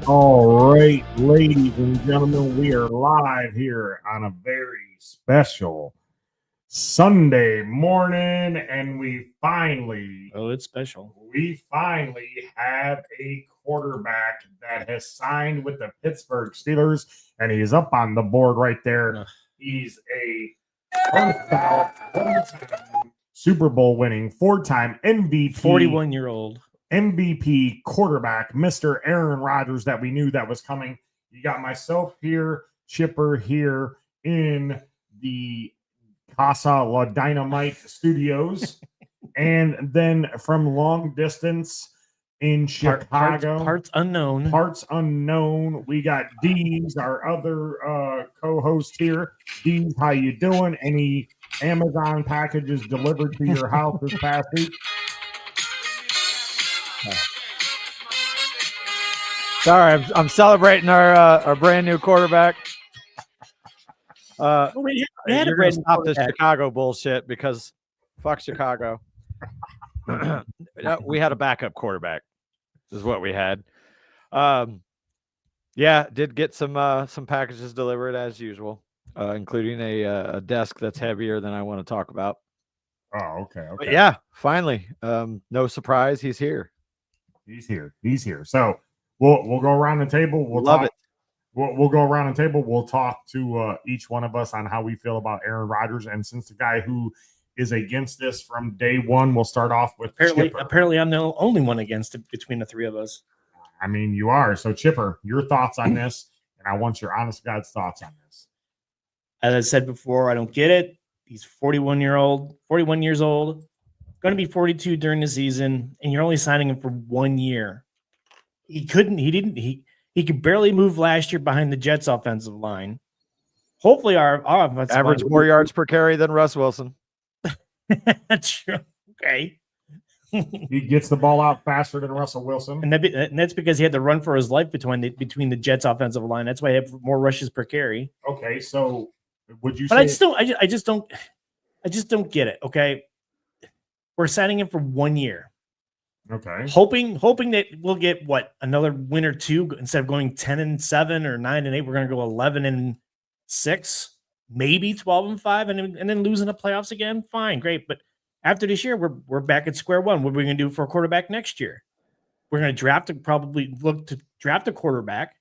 All right, ladies and gentlemen, we are live here on a very special Sunday morning, and it's special. we finally have a quarterback that has signed with the Pittsburgh Steelers, and he's up on the board right there. Ugh. He's a first ballot, one-time Super Bowl winning, four-time MVP, 41-year-old MVP quarterback, Mr. Aaron Rodgers, that we knew that was coming. You got myself here, Chipper here in the Casa La Dynamite Studios, and then from long distance in Chicago, parts unknown. We got Dee's, our other co-host here. Dee's, how you doing? Any Amazon packages delivered to your house this past week? Sorry, I'm celebrating our brand new quarterback. We had a You're gonna brand new stop this quarterback. Chicago bullshit because fuck Chicago. We had a backup quarterback, is what we had. Yeah, did get some packages delivered as usual, including a desk that's heavier than I want to talk about. Oh, okay. But yeah, finally, no surprise, he's here. He's here. So we'll go around the table. We'll Love talk. it. We'll go around the table. We'll talk to each one of us on how we feel about Aaron Rodgers. And since the guy who is against this from day one, we'll start off with Chipper. Apparently, I'm the only one against it between the three of us. I mean, you are. So, Chipper, your thoughts on this, and I want your honest God's thoughts on this. As I said before, I don't get it. He's 41 years old, going to be 42 during the season, and you're only signing him for 1 year. He could barely move last year behind the Jets' offensive line. Hopefully, our offensive Average line more yards per carry than Russ Wilson. That's true. Okay. He gets the ball out faster than Russell Wilson, and that's because he had to run for his life between the Jets' offensive line. That's why he had more rushes per carry. Okay, so would you? But I just don't get it. Okay, we're signing him for 1 year. Okay, hoping that we'll get another win or two instead of going 10-7 or 9-8. We're going to go 11-6, maybe 12-5, and then losing the playoffs again. Fine, great, but after this year, we're back at square one. What are we going to do for a quarterback next year? We're going to probably look to draft a quarterback,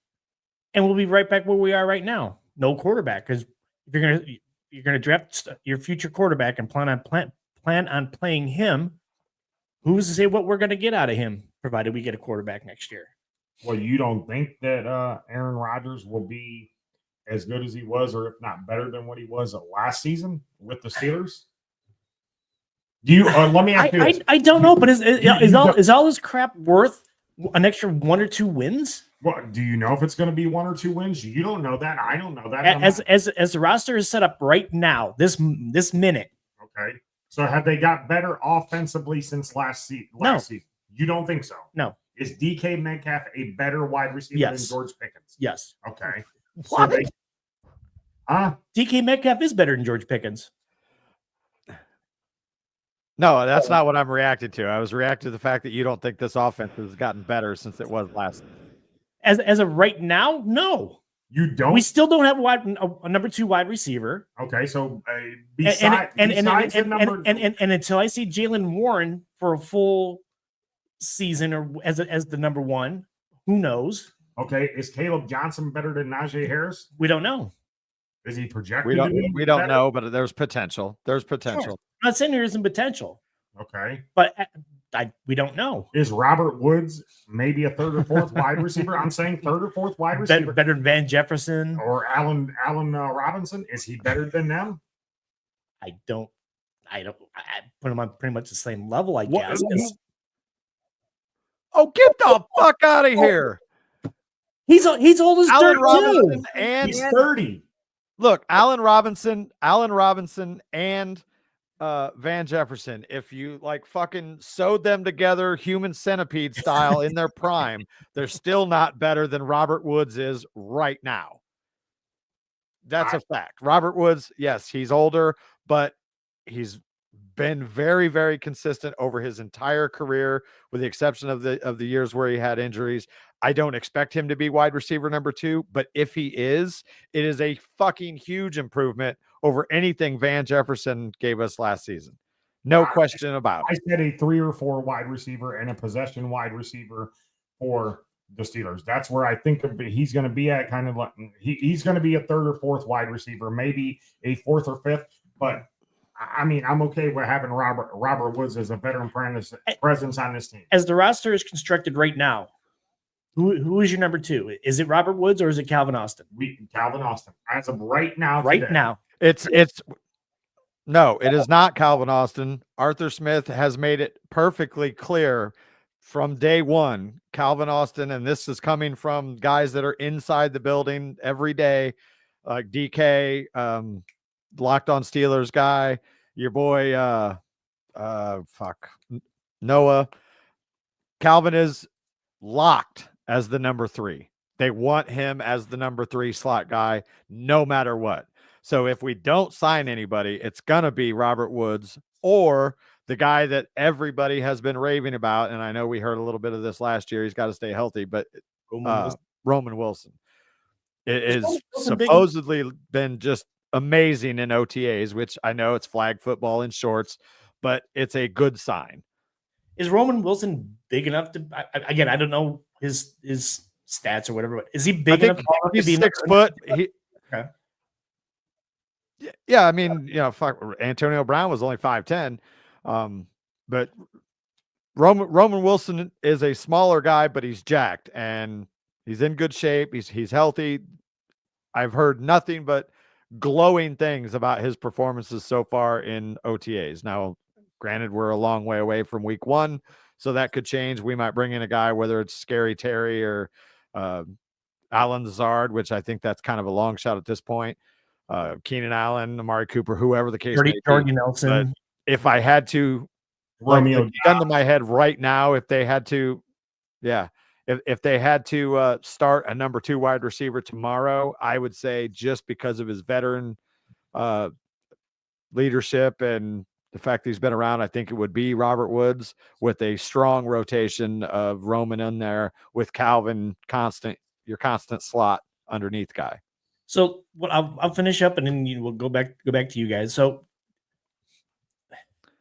and we'll be right back where we are right now. No quarterback, because if you're going to draft your future quarterback and plan on playing him, who's to say what we're going to get out of him, provided we get a quarterback next year? Well, you don't think that Aaron Rodgers will be as good as he was, or if not better than what he was last season with the Steelers? Do you? Let me ask you this. I don't know, but is all this crap worth an extra 1 or 2 wins? Well, do you know if it's going to be 1 or 2 wins? You don't know that. I don't know that. As the roster is set up right now, this minute. Okay. So have they got better offensively since last season? You don't think so? No. Is DK Metcalf a better wide receiver than George Pickens? Yes. Okay. What? DK Metcalf is better than George Pickens. No, that's not what I'm reacting to. I was reacting to the fact that you don't think this offense has gotten better since it was last. As of right now, no. You don't. We still don't have a number 2 wide receiver. Okay, so besides until I see Jalen Warren for a full season or as the number 1, who knows? Okay, is Caleb Johnson better than Najee Harris? We don't know. Is he projected? We don't know, but there's potential. There's potential. Sure. I'm not saying there isn't potential. Okay, but we don't know. Is Robert Woods maybe a 3rd or 4th wide receiver? I'm saying 3rd or 4th wide receiver. Better than Van Jefferson or Allen Robinson? Is he better than them? I put him on pretty much the same level, I guess. Oh, get the fuck out of here! He's old as Allen dirt Robinson too. And he's 30. Look, Allen Robinson, and Van Jefferson. If you fucking sewed them together, human centipede style in their prime, they're still not better than Robert Woods is right now. That's a fact. Robert Woods, yes, he's older, but he's been very, very consistent over his entire career, with the exception of the years where he had injuries. I don't expect him to be wide receiver number 2, but if he is, it is a fucking huge improvement over anything Van Jefferson gave us last season. No question about it. I said a 3 or 4 wide receiver and a possession wide receiver for the Steelers. That's where I think he's going to be at. Kind of like he's going to be a 3rd or 4th wide receiver, maybe a 4th or 5th. But I mean, I'm okay with having Robert Woods as a veteran presence on this team. As the roster is constructed right now, who is your number 2? Is it Robert Woods or is it Calvin Austin? Calvin Austin. As of right now. No, it is not Calvin Austin. Arthur Smith has made it perfectly clear from day one, Calvin Austin, and this is coming from guys that are inside the building every day, like DK, Locked On Steelers guy, your boy, Noah. Calvin is locked as the number 3. They want him as the number 3 slot guy, no matter what. So if we don't sign anybody, it's going to be Robert Woods or the guy that everybody has been raving about. And I know we heard a little bit of this last year. He's got to stay healthy, but Roman Wilson. It is supposedly been just amazing in OTAs, which I know it's flag football in shorts, but it's a good sign. Is Roman Wilson big enough to, again, I don't know his stats or whatever, but is he big enough to be 6 foot? Okay. Yeah, I mean, Antonio Brown was only 5'10", but Roman Wilson is a smaller guy, but he's jacked and he's in good shape. He's healthy. I've heard nothing but glowing things about his performances so far in OTAs. Now, granted, we're a long way away from week 1, so that could change. We might bring in a guy, whether it's Scary Terry or Alan Lazard, which I think that's kind of a long shot at this point. Keenan Allen, Amari Cooper, whoever the case may be. Jordy Nelson. But if I had to, gun to my head right now, if they had to, if they had to start a number 2 wide receiver tomorrow, I would say, just because of his veteran leadership and the fact that he's been around, I think it would be Robert Woods, with a strong rotation of Roman in there with Calvin your constant slot underneath guy. So I'll finish up and then we'll go back to you guys. So,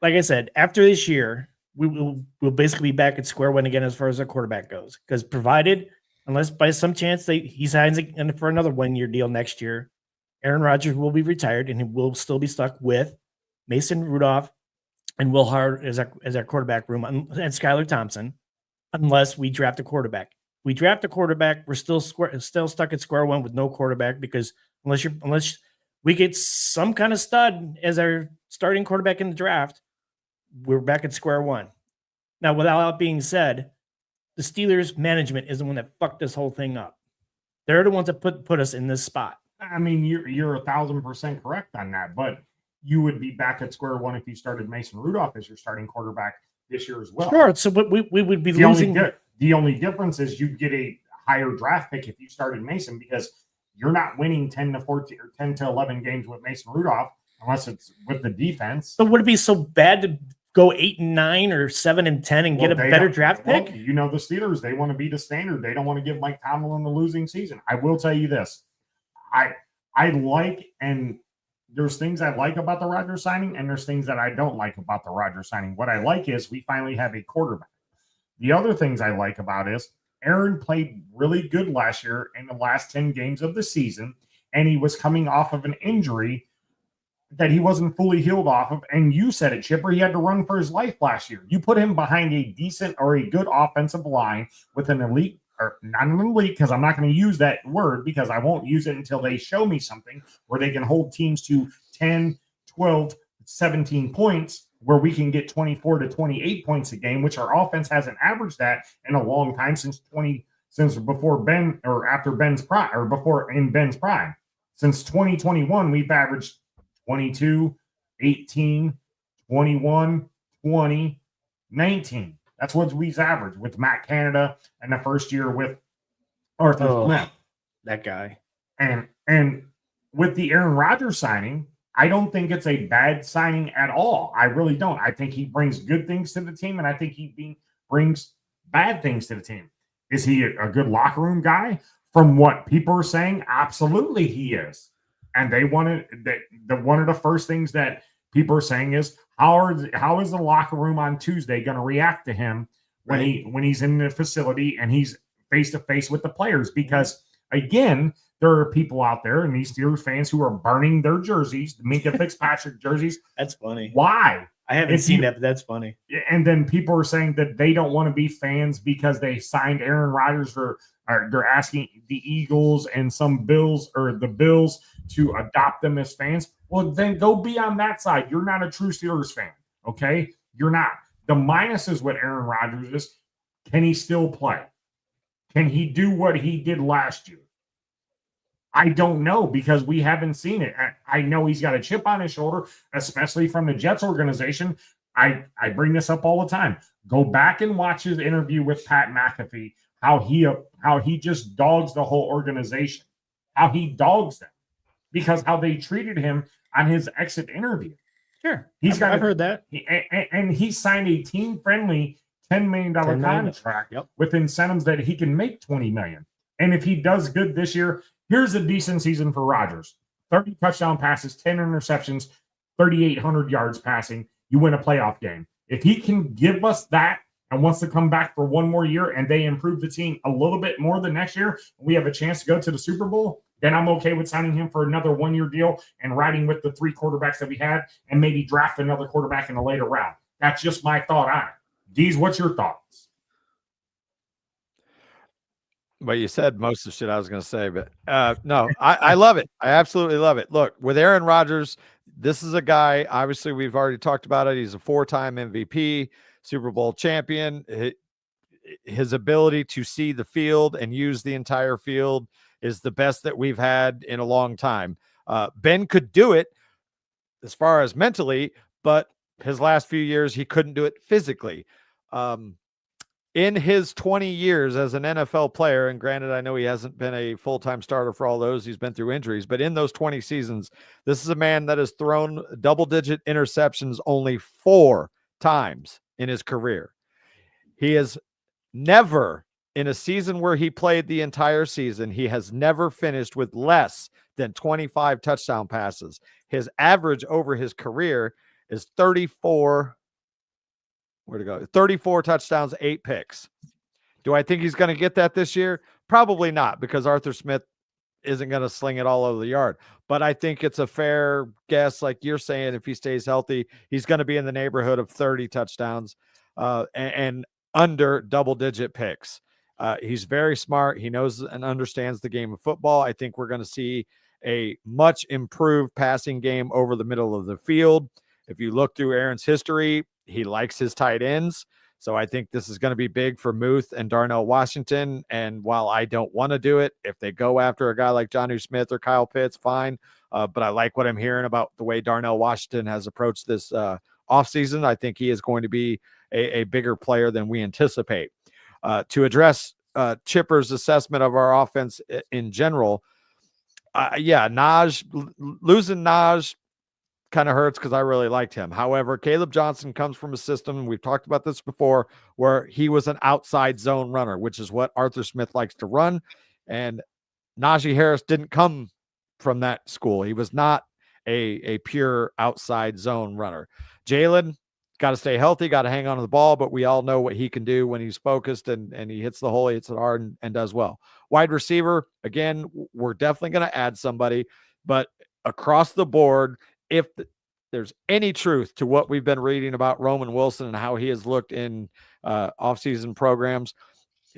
like I said, after this year, we'll basically be back at square one again as far as our quarterback goes. Because provided, unless by some chance he signs for another 1-year deal next year, Aaron Rodgers will be retired and he will still be stuck with Mason Rudolph and Will Hard as our quarterback room and Skylar Thompson, unless we draft a quarterback. We draft a quarterback, we're still stuck at square one with no quarterback, because unless we get some kind of stud as our starting quarterback in the draft, we're back at square one. Now, with all that being said, the Steelers management is the one that fucked this whole thing up. They're the ones that put us in this spot. I mean, you're 1,000% correct on that, but you would be back at square one if you started Mason Rudolph as your starting quarterback this year as well. Sure. So we would be losing. The only difference is you'd get a higher draft pick if you started Mason, because you're not winning 10 to 14 or 10 to 11 games with Mason Rudolph unless it's with the defense. So would it be so bad to go 8-9 or 7-10 and get a better draft pick? The Steelers, they want to beat the standard. They don't want to give Mike Tomlin the losing season. I will tell you this. I like, and there's things I like about the Rodgers signing, and there's things that I don't like about the Rodgers signing. What I like is we finally have a quarterback. The other things I like about is Aaron played really good last year in the last 10 games of the season, and he was coming off of an injury that he wasn't fully healed off of. And you said it, Chipper, he had to run for his life last year. You put him behind a decent or a good offensive line with an elite, or not an elite, because I'm not going to use that word, because I won't use it until they show me something where they can hold teams to 10, 12, 17 points, where we can get 24 to 28 points a game, which our offense hasn't averaged that in a long time, since before Ben, or after Ben's prime, or before in Ben's prime. Since 2021, we've averaged 22, 18, 21, 20, 19. That's what we've averaged with Matt Canada and the first year with Arthur Smith. That guy. And with the Aaron Rodgers signing, I don't think it's a bad signing at all. I really don't. I think he brings good things to the team, and I think he brings bad things to the team. Is he a good locker room guy? From what people are saying, absolutely he is. And they wanted one of the first things that people are saying is how is the locker room on Tuesday going to react to him when he's in the facility and he's face to face with the players? Because again, there are people out there and these Steelers fans who are burning their jerseys, the Minka Fitzpatrick jerseys. That's funny. Why? I haven't seen that, but that's funny. And then people are saying that they don't want to be fans because they signed Aaron Rodgers, or they're asking the Eagles and some Bills or the Bills to adopt them as fans. Well, then go be on that side. You're not a true Steelers fan, okay? You're not. The minus is what Aaron Rodgers is. Can he still play? Can he do what he did last year? I don't know, because we haven't seen it. I know he's got a chip on his shoulder, especially from the Jets organization. I bring this up all the time. Go back and watch his interview with Pat McAfee, how he just dogs the whole organization, how he dogs them, because how they treated him on his exit interview. Sure. I've heard that. And he signed a team-friendly $10 million contract with incentives that he can make $20 million. And if he does good this year, here's a decent season for Rodgers. 30 touchdown passes, 10 interceptions, 3,800 yards passing. You win a playoff game. If he can give us that and wants to come back for one more year and they improve the team a little bit more than next year, and we have a chance to go to the Super Bowl, then I'm okay with signing him for another one-year deal and riding with the 3 quarterbacks that we had and maybe draft another quarterback in a later round. That's just my thought on it. Deez, what's your thoughts? Well, you said most of the shit I was going to say, but no, I love it. I absolutely love it. Look, with Aaron Rodgers, this is a guy, obviously we've already talked about it. He's a 4-time MVP, Super Bowl champion. His ability to see the field and use the entire field is the best that we've had in a long time. Ben could do it as far as mentally, but his last few years, he couldn't do it physically. In his 20 years as an NFL player, and granted, I know he hasn't been a full-time starter for all those, he's been through injuries, but in those 20 seasons, this is a man that has thrown double-digit interceptions only 4 times in his career. He has never, in a season where he played the entire season, he has never finished with less than 25 touchdown passes. His average over his career is 34 touchdowns, 8 picks. Do I think he's going to get that this year? Probably not, because Arthur Smith isn't going to sling it all over the yard. But I think it's a fair guess, like you're saying, if he stays healthy, he's going to be in the neighborhood of 30 touchdowns and under double-digit picks. He's very smart. He knows and understands the game of football. I think we're going to see a much improved passing game over the middle of the field. If you look through Aaron's history, he likes his tight ends. So I think this is going to be big for Muth and Darnell Washington. And while I don't want to do it, if they go after a guy like Jonnu Smith or Kyle Pitts, fine. But I like what I'm hearing about the way Darnell Washington has approached this offseason. I think he is going to be a bigger player than we anticipate. To address Chipper's assessment of our offense in general, losing Naj kind of hurts because I really liked him. However, Caleb Johnson comes from a system, and we've talked about this before, where he was an outside zone runner, which is what Arthur Smith likes to run. And Najee Harris didn't come from that school. He was not a pure outside zone runner. Jalen got to stay healthy, got to hang on to the ball, but we all know what he can do when he's focused and he hits the hole, he hits it hard and does well. Wide receiver, again, we're definitely going to add somebody, but across the board, if there's any truth to what we've been reading about Roman Wilson and how he has looked in offseason programs,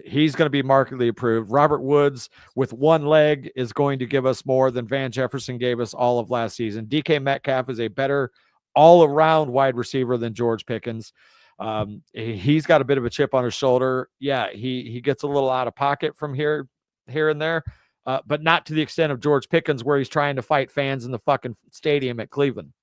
he's going to be markedly improved. Robert Woods with one leg is going to give us more than Van Jefferson gave us all of last season. DK Metcalf is a better all-around wide receiver than George Pickens. He's got a bit of a chip on his shoulder. Yeah, he gets a little out of pocket from here and there, but not to the extent of George Pickens, where he's trying to fight fans in the fucking stadium at Cleveland.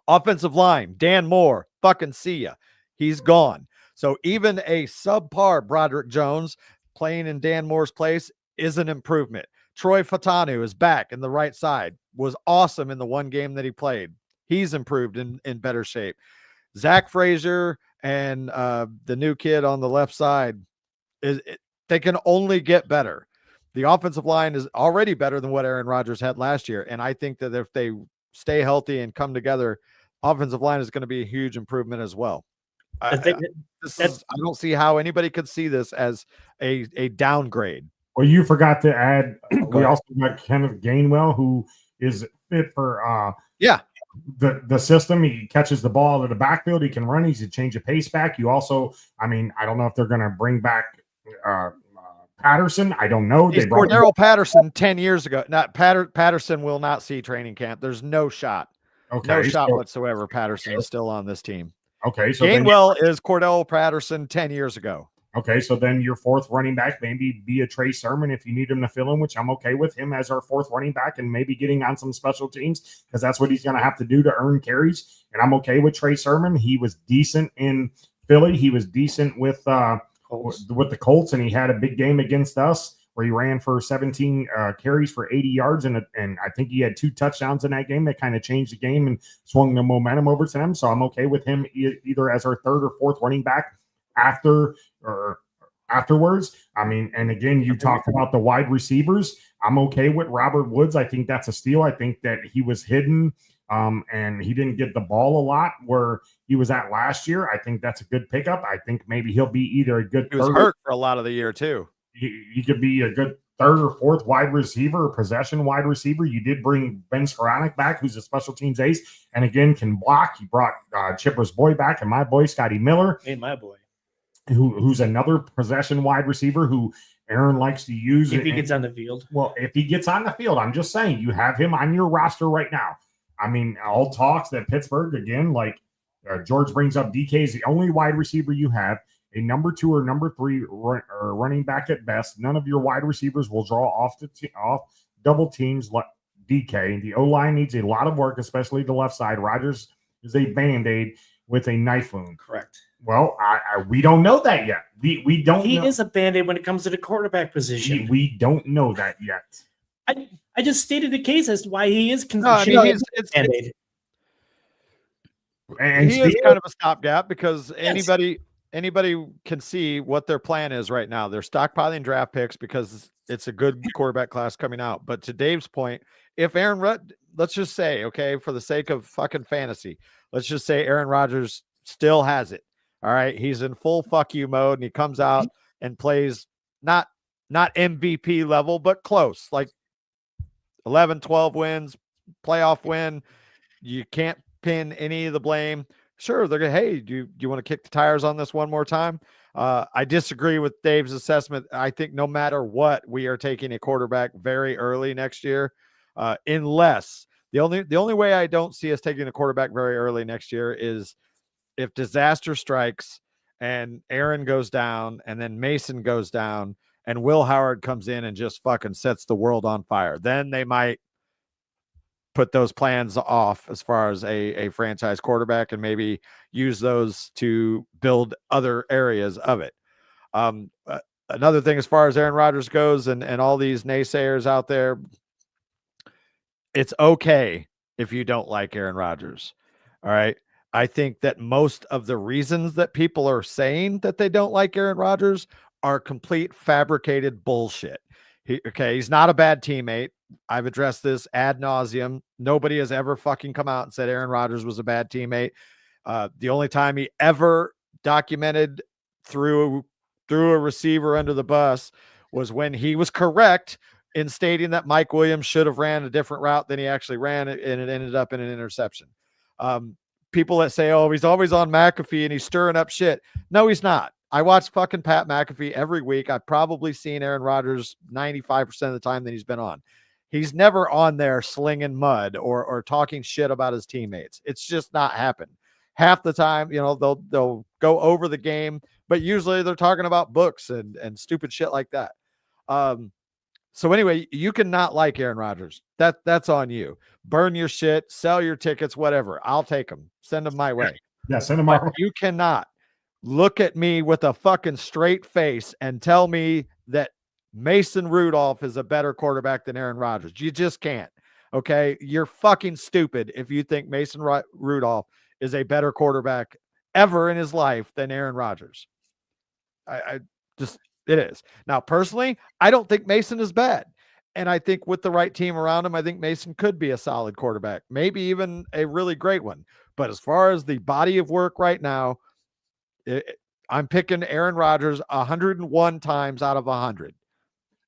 Offensive line, Dan Moore, fucking see ya. He's gone. So even a subpar Broderick Jones playing in Dan Moore's place is an improvement. Troy Fatanu is back in the right side. Was awesome in the one game that he played. He's improved in better shape. Zach Frazier and the new kid on the left side, they can only get better. The offensive line is already better than what Aaron Rodgers had last year. And I think that if they stay healthy and come together, offensive line is going to be a huge improvement as well. I don't see how anybody could see this as a downgrade. Well, you forgot to add, we ahead. also got Kenneth Gainwell, who is fit for Yeah. the system. He catches the ball to the backfield. He can run. He's a change of pace back. You also, I mean, I don't know if they're going to bring back Patterson. I don't know. He's Cordero Patterson 10 years ago. Patterson will not see training camp. There's no shot. Okay, No shot whatsoever. Patterson is still on this team. Okay, so Gainwell is Cordell Patterson 10 years ago. Okay, so then your fourth running back maybe be a Trey Sermon if you need him to fill in, which I'm okay with him as our fourth running back and maybe getting on some special teams because that's what he's going to have to do to earn carries. And I'm okay with Trey Sermon. He was decent in Philly. He was decent with the Colts, and he had a big game against us where he ran for 17 carries for 80 yards, and I think he had 2 touchdowns in that game that kind of changed the game and swung the momentum over to them. So I'm okay with him either as our third or fourth running back afterwards. I mean, and again, you talked about the wide receivers. I'm okay with Robert Woods. I think that's a steal. I think that he was hidden and he didn't get the ball a lot where he was at last year. I think that's a good pickup. I think maybe he'll be either a good He was hurt for a lot of the year too. He could be a good third or fourth wide receiver or possession wide receiver. You did bring Ben Skoranek back, who's a special teams ace, and again can block. You brought Chipper's boy back, and my boy Scotty Miller. Hey, my boy. Who's another possession wide receiver who Aaron likes to use. If he gets on the field. Well, if he gets on the field, I'm just saying you have him on your roster right now. I mean, all talks that Pittsburgh, again, like George brings up, DK is the only wide receiver you have, a number 2 or number 3 running back at best. None of your wide receivers will draw off double teams like DK. The O-line needs a lot of work, especially the left side. Rodgers is a Band-Aid with a knife wound. Correct. Well, we don't know that yet. We don't. He is a Band-Aid when it comes to the quarterback position. We don't know that yet. I just stated the case as to why he is Band-Aid. And he is kind of a stopgap because anybody can see what their plan is right now. They're stockpiling draft picks because it's a good quarterback class coming out. But to Dave's point, if let's just say, okay, for the sake of fucking fantasy, let's just say Aaron Rodgers still has it. All right. He's in full fuck you mode and he comes out and plays not MVP level, but close, like 11, 12 wins, playoff win. You can't pin any of the blame. Sure. They're going to, hey, do you want to kick the tires on this one more time? I disagree with Dave's assessment. I think no matter what, we are taking a quarterback very early next year, unless the only way I don't see us taking a quarterback very early next year is if disaster strikes and Aaron goes down and then Mason goes down and Will Howard comes in and just fucking sets the world on fire. Then they might put those plans off as far as a franchise quarterback and maybe use those to build other areas of it. Another thing, as far as Aaron Rodgers goes and all these naysayers out there, it's okay if you don't like Aaron Rodgers. All right. I think that most of the reasons that people are saying that they don't like Aaron Rodgers are complete fabricated bullshit. He's not a bad teammate. I've addressed this ad nauseum. Nobody has ever fucking come out and said Aaron Rodgers was a bad teammate. The only time he ever documented threw a receiver under the bus was when he was correct in stating that Mike Williams should have ran a different route than he actually ran, and it ended up in an interception. People that say, oh, he's always on McAfee and he's stirring up shit. No, he's not. I watch fucking Pat McAfee every week. I've probably seen Aaron Rodgers 95% of the time that he's been on. He's never on there slinging mud or talking shit about his teammates. It's just not happened. Half the time, they'll go over the game, but usually they're talking about books and stupid shit like that. So anyway, you cannot like Aaron Rodgers. That's on you. Burn your shit, sell your tickets, whatever. I'll take them. Send them my way. Yeah, send them my way. You cannot look at me with a fucking straight face and tell me that Mason Rudolph is a better quarterback than Aaron Rodgers. You just can't. Okay. You're fucking stupid if you think Mason Rudolph is a better quarterback ever in his life than Aaron Rodgers. I just, it is. Now, personally, I don't think Mason is bad. And I think with the right team around him, I think Mason could be a solid quarterback, maybe even a really great one. But as far as the body of work right now, I'm picking Aaron Rodgers 101 times out of 100.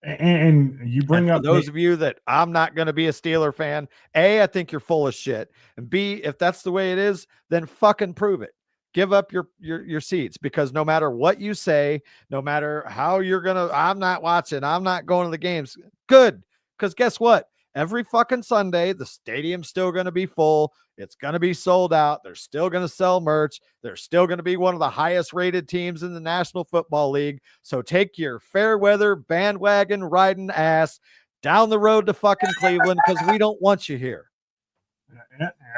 And you bring up those of you that I'm not going to be a Steeler fan, A, I think you're full of shit. And B, if that's the way it is, then fucking prove it. Give up your seats, because no matter what you say, no matter how you're going to, I'm not watching, I'm not going to the games. Good. Because guess what? Every fucking Sunday, the stadium's still going to be full. It's going to be sold out. They're still going to sell merch. They're still going to be one of the highest rated teams in the National Football League. So take your fair weather bandwagon riding ass down the road to fucking Cleveland, because we don't want you here.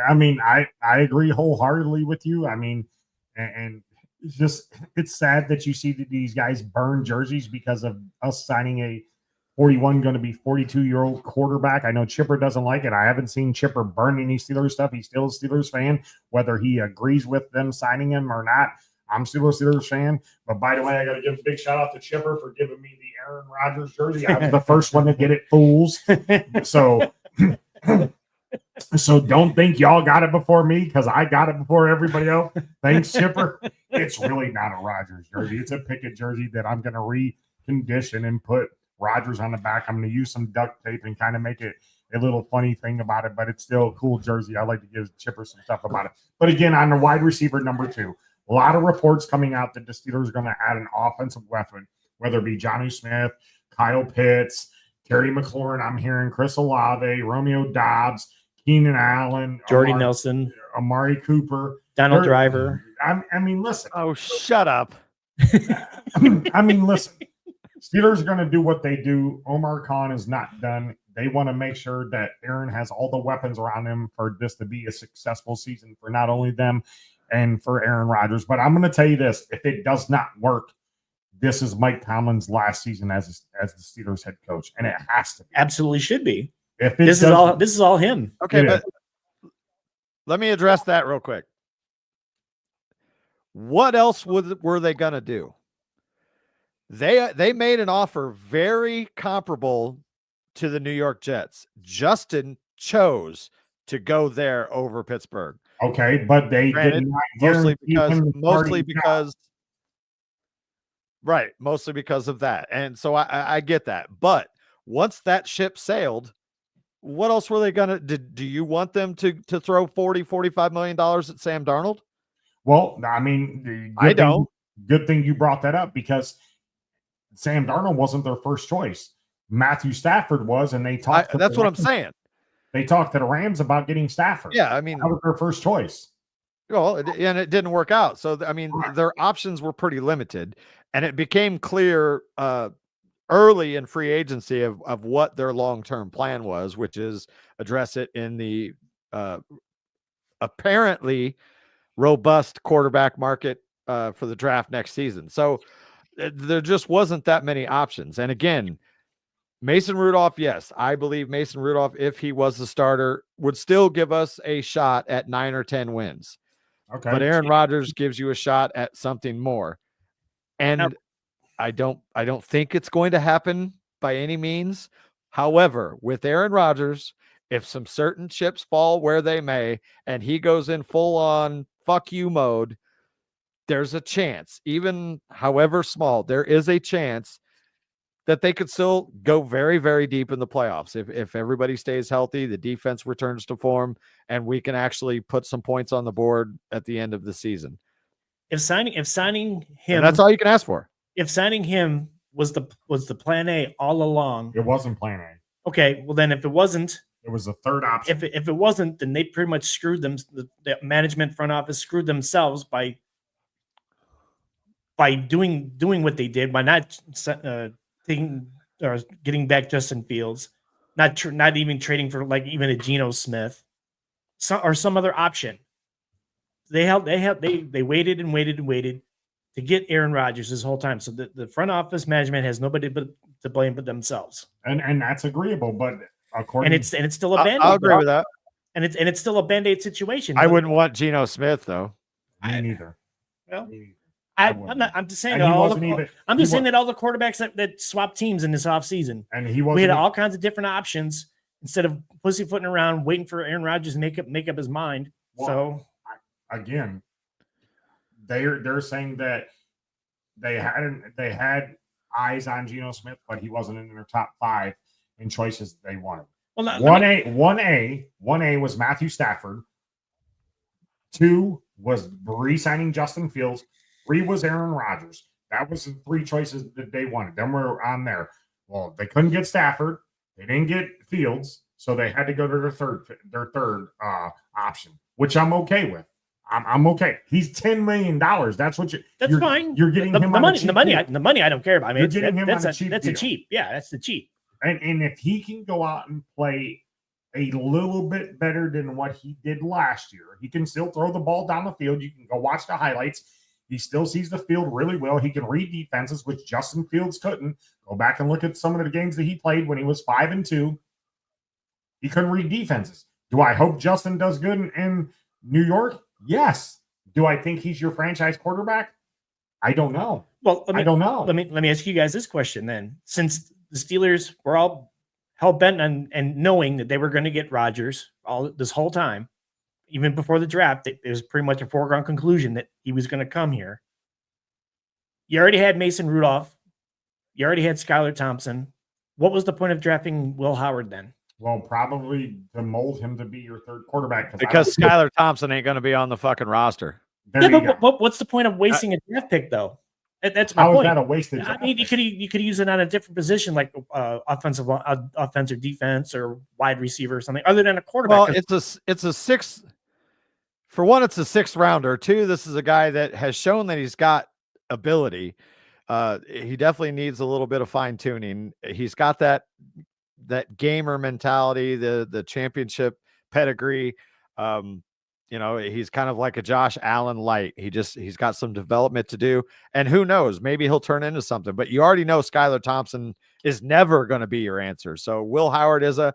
I mean, I agree wholeheartedly with you. I mean, and it's sad that you see that these guys burn jerseys because of us signing a 41 going to be 42-year-old quarterback. I know Chipper doesn't like it. I haven't seen Chipper burn any Steelers stuff. He's still a Steelers fan, whether he agrees with them signing him or not. I'm still a Steelers fan. But by the way, I got to give a big shout out to Chipper for giving me the Aaron Rodgers jersey. I was the first one to get it, fools. So don't think y'all got it before me, because I got it before everybody else. Thanks, Chipper. It's really not a Rodgers jersey. It's a Pickett jersey that I'm going to recondition and put Rodgers on the back. I'm going to use some duct tape and kind of make it a little funny thing about it, but it's still a cool jersey. I like to give Chipper some stuff about it. But again, on the wide receiver number 2, a lot of reports coming out that the Steelers are going to add an offensive weapon, whether it be Johnny Smith, Kyle Pitts, Terry McLaurin. I'm hearing Chris Olave, Romeo Dobbs, Keenan Allen, Jordy Nelson, Amari Cooper, Donald Driver. I mean, listen. Oh, shut up. I mean, listen. Steelers are going to do what they do. Omar Khan is not done. They want to make sure that Aaron has all the weapons around him for this to be a successful season for not only them and for Aaron Rodgers. But I'm going to tell you this. If it does not work, this is Mike Tomlin's last season as the Steelers head coach, and it has to be. Absolutely should be. If this is all him. Okay, but let me address that real quick. What else were they going to do? They made an offer very comparable to the New York Jets. Justin chose to go there over Pittsburgh. Okay, but they did not mostly because of that. And so I get that. But once that ship sailed, what else were they gonna do? You want them to throw $40-45 million at Sam Darnold? Well, I mean, I don't. Good thing you brought that up, because Sam Darnold wasn't their first choice. Matthew Stafford was, and they talked. That's what I'm saying. They talked to the Rams about getting Stafford. Yeah, I mean, that was their first choice. Well, and it didn't work out. So, I mean, their options were pretty limited, and it became clear early in free agency of what their long-term plan was, which is address it in the apparently robust quarterback market for the draft next season. So there just wasn't that many options. And again, Mason Rudolph, yes, I believe Mason Rudolph, if he was the starter, would still give us a shot at 9 or 10 wins. Okay. But Aaron Rodgers gives you a shot at something more. And I don't think it's going to happen by any means. However, with Aaron Rodgers, if some certain chips fall where they may, and he goes in full on fuck you mode, there's a chance, even however small, there is a chance that they could still go very, very deep in the playoffs. If everybody stays healthy, the defense returns to form, and we can actually put some points on the board at the end of the season. If signing him, and that's all you can ask for. If signing him was the plan A all along, it wasn't plan A. Okay, well then if it wasn't, it was the third option. If it wasn't, then they pretty much screwed them. The management front office screwed themselves by doing what they did, by not taking or getting back Justin Fields, not even trading for like even a Geno Smith, or some other option. They waited and waited and waited to get Aaron Rodgers this whole time. So the front office management has nobody but to blame but themselves. And that's agreeable, but according And it's still a band-aid. I'll agree with that. And it's still a band-aid situation. I wouldn't want Geno Smith though. me neither. Well, Me neither. I'm just saying. And he wasn't even. I'm just saying that all the quarterbacks that swapped teams in this offseason, And he wasn't. we had even- all kinds of different options instead of pussyfooting around waiting for Aaron Rodgers to make up his mind. Well, So again, they're saying that they had eyes on Geno Smith, but he wasn't in their top 5 in choices they wanted. well, not, 1A was Matthew Stafford. 2 was re-signing Justin Fields. 3 was Aaron Rodgers. That was the 3 choices that they wanted. Then we're on there. Well, they couldn't get Stafford. They didn't get Fields, so they had to go to their third option, which I'm okay with. I'm okay. He's $10 million. That's what that's you're fine. You're getting the him on money. a cheap The money. deal. The money. I don't care about. I mean, You're getting him on a cheap that's deal. a cheap. Yeah, that's the cheap. And if he can go out and play a little bit better than what he did last year, he can still throw the ball down the field. You can go watch the highlights. He still sees the field really well. He can read defenses, which Justin Fields couldn't. Go back and look at some of the games that he played when he was 5-2. He couldn't read defenses. Do I hope Justin does good in New York? Yes. Do I think he's your franchise quarterback? I don't know. Well, I don't know. Let me ask you guys this question then. Since the Steelers were all hell bent on and knowing that they were going to get Rodgers all this whole time, even before the draft, it was pretty much a foregone conclusion that he was going to come here. You already had Mason Rudolph. You already had Skylar Thompson. What was the point of drafting Will Howard then? Well, probably to mold him to be your third quarterback. Because Skylar Thompson ain't going to be on the fucking roster. There Yeah, you go. but what's the point of wasting a draft pick though? That's my How is point. that a wasted I draft mean, you pick? could use it on a different position, like offensive defense or wide receiver or something, other than a quarterback. Well, it's a 6th. For one, it's a 6th rounder. 2, this is a guy that has shown that he's got ability. He definitely needs a little bit of fine tuning. He's got that gamer mentality, the championship pedigree. He's kind of like a Josh Allen light. He's got some development to do, and who knows, maybe he'll turn into something. But you already know Skylar Thompson is never going to be your answer. So Will Howard is a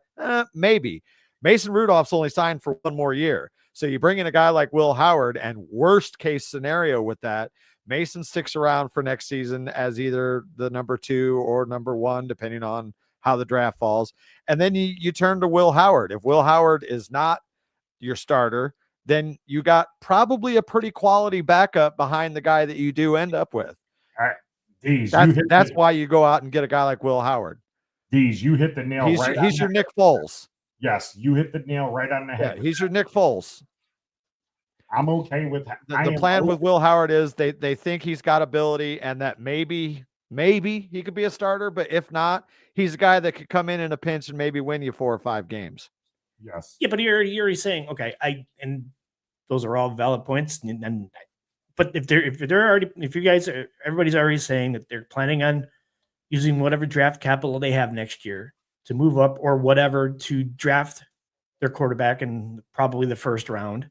maybe. Mason Rudolph's only signed for 1 more year. So you bring in a guy like Will Howard, and worst case scenario with that, Mason sticks around for next season as either the number 2 or number 1, depending on how the draft falls. And then you turn to Will Howard. If Will Howard is not your starter, then you got probably a pretty quality backup behind the guy that you do end up with. That's why you go out and get a guy like Will Howard. You hit the nail right on He's your Nick Foles. Yes, you hit the nail right on the head. Yeah, he's your Nick Foles. I'm okay with that. The plan with Will Howard is they think he's got ability and that maybe he could be a starter, but if not, he's a guy that could come in a pinch and maybe win you 4 or 5 games. Yes. Yeah, but you're already saying, okay, and those are all valid points. But if everybody's already saying that they're planning on using whatever draft capital they have next year to move up or whatever to draft their quarterback in probably the 1st round,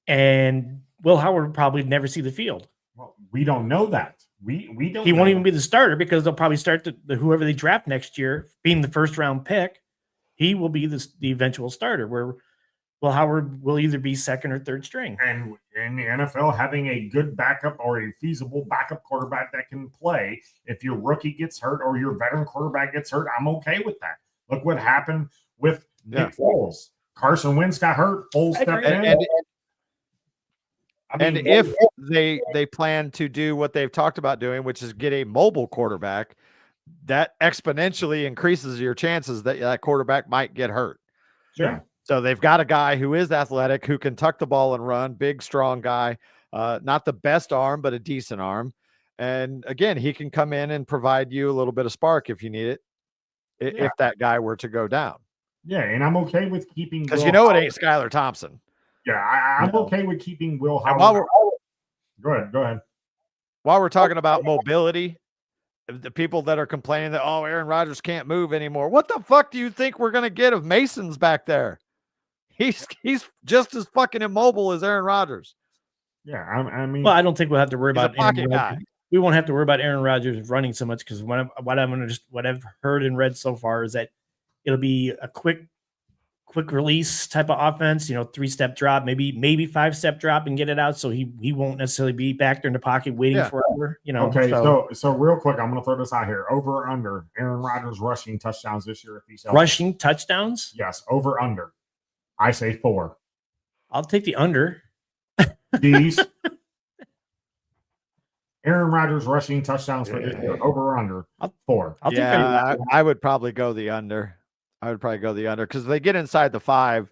and Will Howard would probably never see the field. Well, we don't know that. We don't. He won't know even be the starter because they'll probably start the whoever they draft next year, being the 1st round pick. He will be the eventual starter, where Will Howard will either be 2nd or 3rd string. And in the NFL, having a good backup or a feasible backup quarterback that can play, if your rookie gets hurt or your veteran quarterback gets hurt, I'm okay with that. Look what happened with Nick Foles. Carson Wentz got hurt. Foles stepped in. And if they plan to do what they've talked about doing, which is get a mobile quarterback, that exponentially increases your chances that quarterback might get hurt. Sure. So they've got a guy who is athletic, who can tuck the ball and run, big, strong guy, not the best arm, but a decent arm. And again, he can come in and provide you a little bit of spark if you need it, if that guy were to go down. Yeah, and I'm okay with keeping because it ain't Skylar Thompson. Yeah, I'm okay with keeping Will Howard. Go ahead. While we're talking about mobility, the people that are complaining that, Aaron Rodgers can't move anymore. What the fuck do you think we're going to get if Mason's back there? He's just as fucking immobile as Aaron Rodgers. Yeah, I mean, Well, I don't think we'll have to worry He's a about pocket Aaron guy. Rodgers. We won't have to worry about Aaron Rodgers running so much because what I've heard and read so far is that it'll be a quick release type of offense. 3-step drop, maybe 5-step drop and get it out. So he won't necessarily be back there in the pocket waiting Yeah. forever. okay, so real quick, I'm going to throw this out here: over or under Aaron Rodgers rushing touchdowns this year if he's healthy? Rushing touchdowns. Yes, over under. I say 4. I'll take the under. D's. Aaron Rodgers rushing touchdowns for this year, over or under 4. I'll take I would probably go the under. Because if they get inside the 5,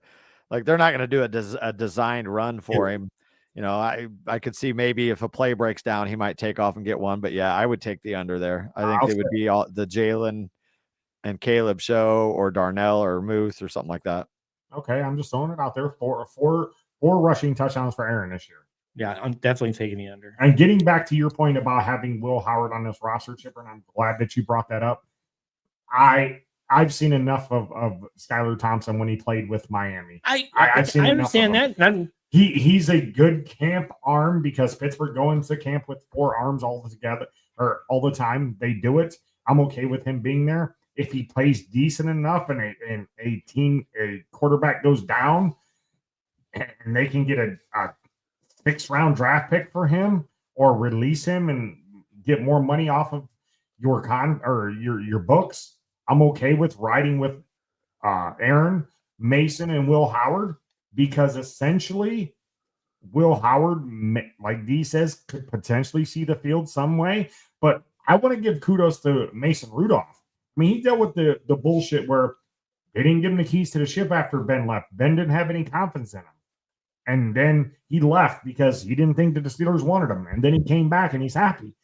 like they're not going to do a designed run for him. I could see maybe if a play breaks down, he might take off and get one. But yeah, I would take the under there. I think it would be all the Jalen and Caleb show or Darnell or Moose or something like that. Okay, I'm just throwing it out there. Four rushing touchdowns for Aaron this year. Yeah, I'm definitely taking the under. And getting back to your point about having Will Howard on this roster, Chipper, and I'm glad that you brought that up. I've seen enough of Skylar Thompson when he played with Miami. I've seen understand that. He's a good camp arm because Pittsburgh going to camp with 4 arms all together or all the time. They do it. I'm okay with him being there. If he plays decent enough and a quarterback goes down and they can get a 6th-round draft pick for him or release him and get more money off of your your books, I'm okay with riding with Aaron, Mason, and Will Howard because essentially Will Howard, like D says, could potentially see the field some way. But I want to give kudos to Mason Rudolph. I mean, he dealt with the bullshit where they didn't give him the keys to the ship after Ben left. Ben didn't have any confidence in him. And then he left because he didn't think that the Steelers wanted him. And then he came back and he's happy.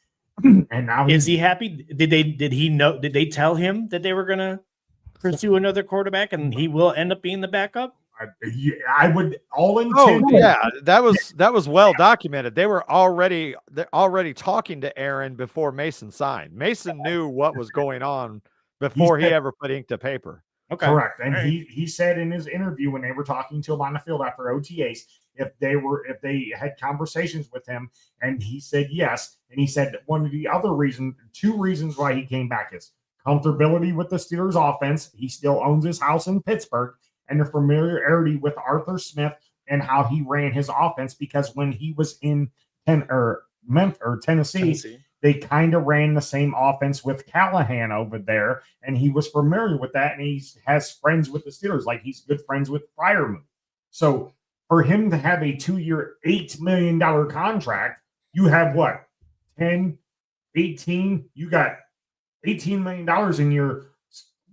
And now is he happy? Did they tell him that they were going to pursue another quarterback and he will end up being the backup? I would all intended. Oh yeah, that was well documented. They were already talking to Aaron before Mason signed. Mason knew what was going on before he ever put ink to paper. Okay. Correct. And he said in his interview when they were talking to him on the field after OTAs, if they had conversations with him, and he said yes. And he said one of the other reasons, 2 reasons why he came back is comfortability with the Steelers offense. He still owns his house in Pittsburgh, and the familiarity with Arthur Smith and how he ran his offense, because when he was in Tennessee, they kind of ran the same offense with Callahan over there, and he was familiar with that, and he has friends with the Steelers, like he's good friends with Freiermuth. So for him to have a 2-year, $8 million contract, you have what, 10, 18? You got $18 million in your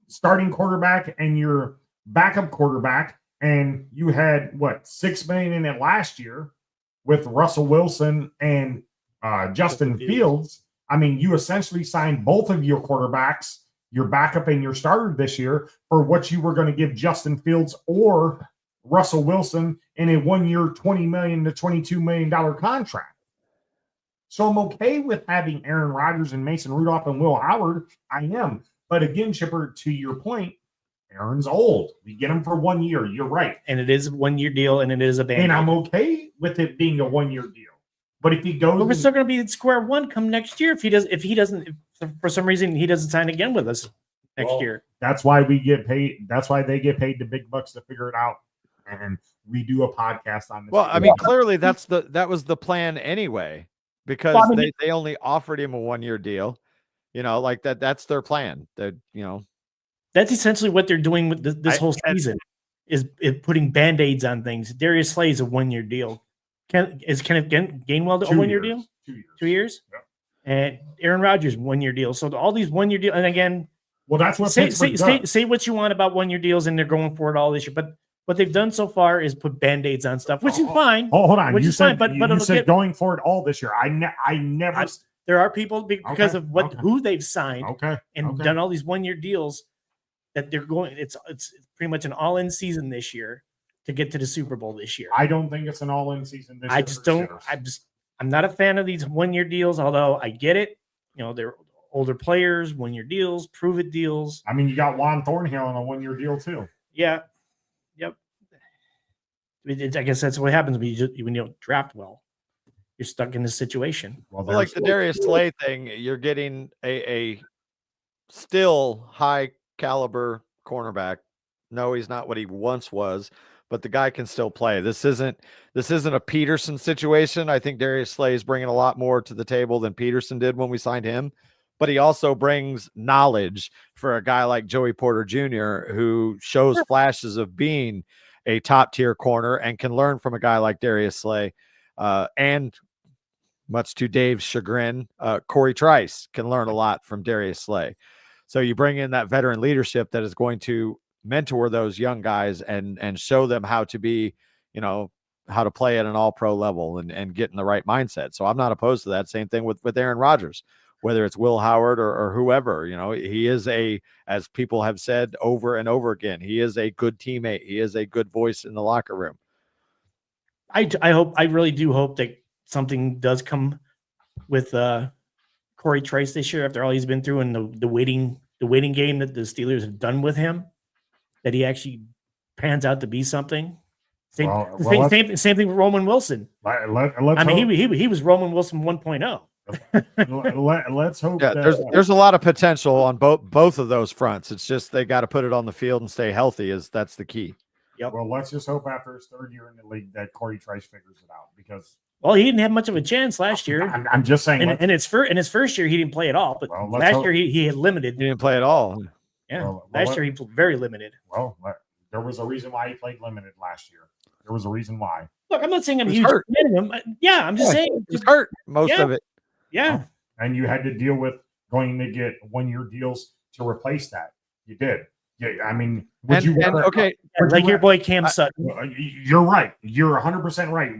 starting quarterback and your backup quarterback, and you had what, $6 million in it last year with Russell Wilson and Justin Fields. I mean, you essentially signed both of your quarterbacks, your backup and your starter this year, for what you were going to give Justin Fields or Russell Wilson in a 1-year, $20 million to $22 million contract. So I'm okay with having Aaron Rodgers and Mason Rudolph and Will Howard. I am. But again, Chipper, to your point, Aaron's old. We get him for 1 year. You're right. And it is a 1-year deal, and it is a band. And I'm okay with it being a 1-year deal. But if he goes, we're still going to be at square one come next year if he doesn't for some reason he doesn't sign again with us next year. That's why we get paid. That's why they get paid the big bucks to figure it out. And we do a podcast on this. Well, I mean, clearly that was the plan anyway, because they only offered him a 1-year deal. Like that's their plan. That's essentially what they're doing with this whole season is putting Band-Aids on things. Darius Slay is a 1-year deal. Is Kenneth Gainwell a 1-year deal? 2 years? Yep. And Aaron Rodgers 1-year deal. So all these 1-year deals, and again, well, that's what say what you want about 1-year deals, and they're going for it all this year. But what they've done so far is put Band-Aids on stuff, which is fine. Oh, hold on. Which you is said, fine, but you said going for it all this year. I never. There are people because of who they've signed and done all these 1-year deals that they're going. It's pretty much an all-in season this year to get to the Super Bowl this year. I don't think it's an all-in season this year. I'm not a fan of these 1-year deals, although I get it. They're older players, 1-year deals, prove it deals. I mean, you got Juan Thornhill on a 1-year deal too. Yeah. Yep. I guess that's what happens when you don't draft well. you're stuck in this situation. Well, like the Darius Slay thing, you're getting a still high caliber cornerback. No, he's not what he once was, but the guy can still play. This isn't a Peterson situation. I think Darius Slay is bringing a lot more to the table than Peterson did when we signed him, but he also brings knowledge for a guy like Joey Porter Jr., who shows flashes of being a top tier corner and can learn from a guy like Darius Slay. And much to Dave's chagrin, Corey Trice can learn a lot from Darius Slay. So you bring in that veteran leadership that is going to mentor those young guys and show them how to be, how to play at an all-pro level and get in the right mindset. So I'm not opposed to that. Same thing with Aaron Rodgers, whether it's Will Howard or whoever. He is as people have said over and over again, he is a good teammate. He is a good voice in the locker room. I really do hope that something does come with Corey Trice this year after all he's been through and the waiting game that the Steelers have done with him, that he actually pans out to be something. Same thing with Roman Wilson. He was Roman Wilson 1.0. Let's hope. Yeah, there's a lot of potential on both of those fronts. It's just they got to put it on the field and stay healthy. That's the key. Yep. Well, let's just hope after his third year in the league that Corey Trice figures it out, because he didn't have much of a chance last year. I'm just saying. In his first year, he didn't play at all. But last year, he had limited. He didn't play at all. Yeah, last year he played very limited. Well, there was a reason why he played limited last year. There was a reason why. Look, I'm not saying I'm huge fan of him. Yeah, I'm just saying he's hurt most of it. Yeah, and you had to deal with going to get 1-year deals to replace that. You did. Yeah, I mean, like your boy Cam Sutton. You're right. You're 100% right.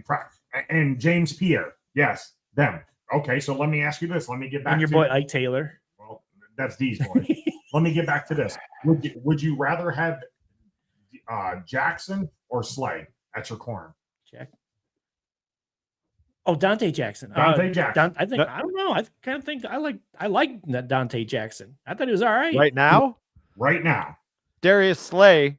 And James Pierre, yes, them. Okay, so let me ask you this. Let me get back. And your boy Ike Taylor. Well, that's D's boy. Let me get back to this. Would you rather have Jackson or Slay at your corner? Check. Oh, Dante Jackson. Jackson. I don't know. I kind of think I like Dante Jackson. I thought he was all right. Right now. Darius Slay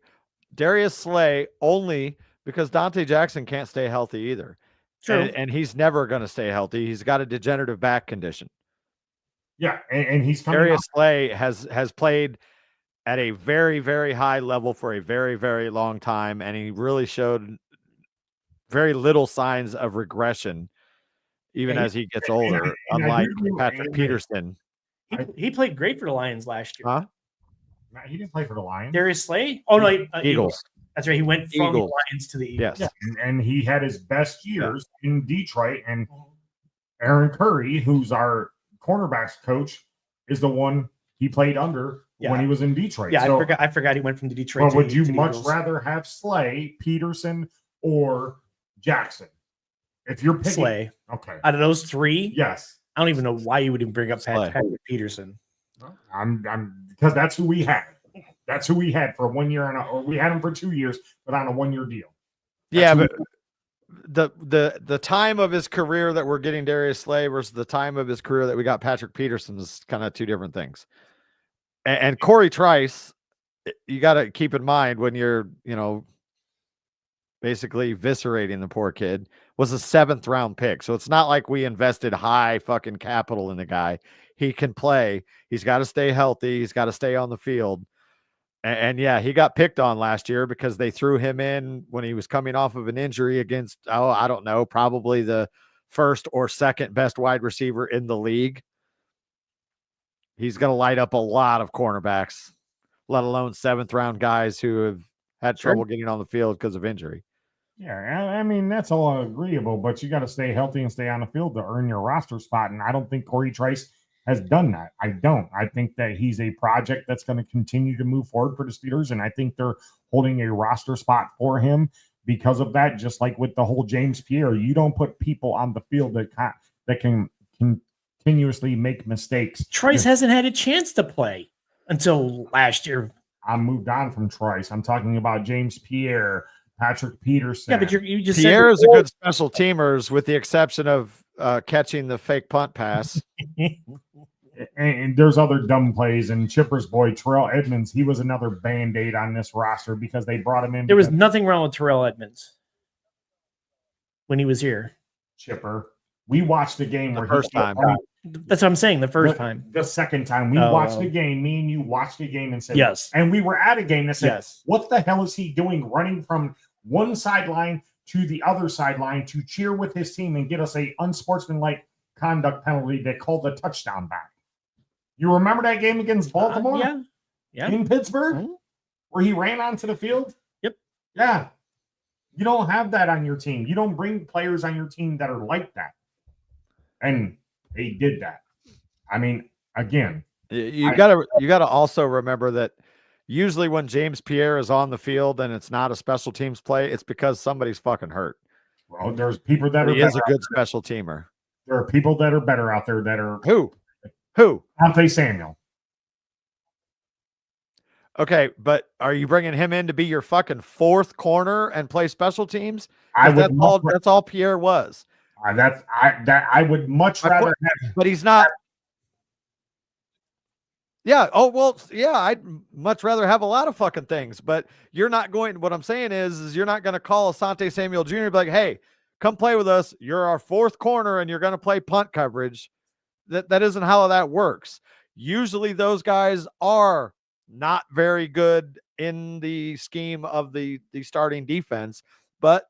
only because Dante Jackson can't stay healthy either. True. And he's never going to stay healthy. He's got a degenerative back condition. Yeah, and he's coming Darius Slay has played at a very, very high level for a very, very long time, and he really showed very little signs of regression, even as he gets older, unlike Patrick Peterson. He played great for the Lions last year. Huh? He didn't play for the Lions. Darius Slay? Oh, no. Eagles. That's right. He went from the Lions to the Eagles. Yes. And he had his best years in Detroit. And Aaron Curry, who's our cornerbacks coach, is the one he played under when he was in Detroit. Yeah, so, I forgot he went from the Detroit to would you much rather have Slay, Peterson, or Jackson? If you're picking Slay. Okay. Out of those three? Yes. I don't even know why you would even bring up Patrick Peterson. I'm because that's who we had. That's who we had for 1 year, or we had him for 2 years, but on a 1-year deal. But the time of his career that we're getting Darius Slay versus the time of his career that we got Patrick Peterson is kind of two different things. And Corey Trice, you got to keep in mind when you're, basically eviscerating the poor kid, was a 7th round pick. So it's not like we invested high fucking capital in the guy. He can play. He's got to stay healthy. He's got to stay on the field. And he got picked on last year because they threw him in when he was coming off of an injury against, I don't know, probably the first or second best wide receiver in the league. He's going to light up a lot of cornerbacks, let alone 7th round guys who have had trouble getting on the field because of injury. Yeah, I mean, that's all agreeable, but you got to stay healthy and stay on the field to earn your roster spot. And I don't think Corey Trice has done that. I don't. I think that he's a project that's going to continue to move forward for the Steelers, and I think they're holding a roster spot for him because of that. Just like with the whole James Pierre, you don't put people on the field that can continuously make mistakes. Trice hasn't had a chance to play until last year. I moved on from Trice. I'm talking about James Pierre, Patrick Peterson. Yeah, but you just Pierre is a good special teamers, with the exception of catching the fake punt pass. And there's other dumb plays. And Chipper's boy, Terrell Edmonds, he was another Band-Aid on this roster because they brought him in. There was nothing wrong with Terrell Edmonds when he was here. Chipper. We watched the game The where first time. That's what I'm saying. The first time. The second time we watched the game, me and you watched the game and said, yes. And we were at a game that said, yes. What the hell is he doing running from one sideline to the other sideline to cheer with his team and get us a unsportsmanlike conduct penalty that called the touchdown back? You remember that game against Baltimore? Yeah. In Pittsburgh? Where he ran onto the field? Yep. Yeah. You don't have that on your team. You don't bring players on your team that are like that. And they did that. I mean, again, you gotta also remember that usually when James Pierre is on the field and it's not a special teams play, it's because somebody's fucking hurt. Well, there's people that he is a good special teamer. There are people that are better out there that are who? Asante Samuel. Okay, but are you bringing him in to be your fucking fourth corner and play special teams? That's all Pierre was. I would much rather have, but he's not. Yeah. Oh, well, yeah, I'd much rather have a lot of fucking things, but you're not going. What I'm saying is you're not going to call Asante Samuel Jr. and be like, hey, come play with us. You're our fourth corner and you're going to play punt coverage. That isn't how that works. Usually those guys are not very good in the scheme of the starting defense, but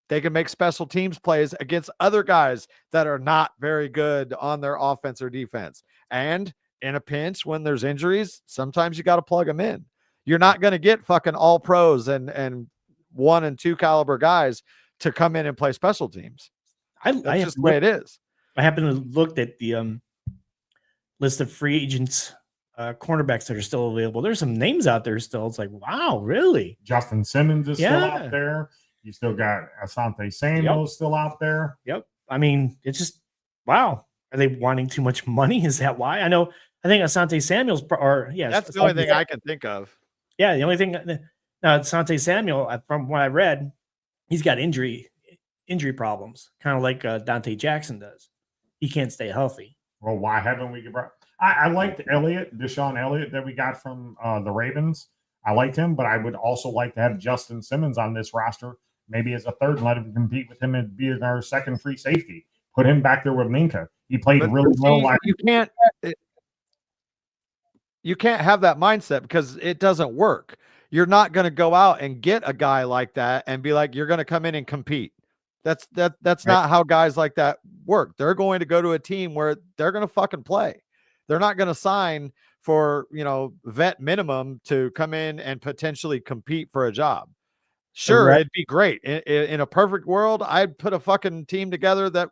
they can make special teams plays against other guys that are not very good on their offense or defense. And in a pinch, when there's injuries, sometimes you got to plug them in. You're not going to get fucking all pros and 1 and 2 caliber guys to come in and play special teams. That's just the way it is. I happened to look at the list of free agents, cornerbacks that are still available. There's some names out there still. It's like, wow, really? Justin Simmons is still out there. You still got Asante Samuel still out there. Yep. I mean, it's just, wow. Are they wanting too much money? Is that why? I think Asante Samuel's, that's the only thing I can think of. Yeah. The only thing, Asante Samuel, from what I read, he's got injury problems, kind of like Dante Jackson does. He can't stay healthy. Well, why haven't we brought? I liked Deshaun Elliott that we got from the Ravens. I liked him, but I would also like to have Justin Simmons on this roster, maybe as a third, and let him compete with him and be our second free safety. Put him back there with Minka. He played really well. You can't have that mindset because it doesn't work. You're not going to go out and get a guy like that and be like, you're going to come in and compete. That's not how guys like that work. They're going to go to a team where they're going to fucking play. They're not going to sign for, vet minimum to come in and potentially compete for a job. Sure, it'd be great. In a perfect world, I'd put a fucking team together that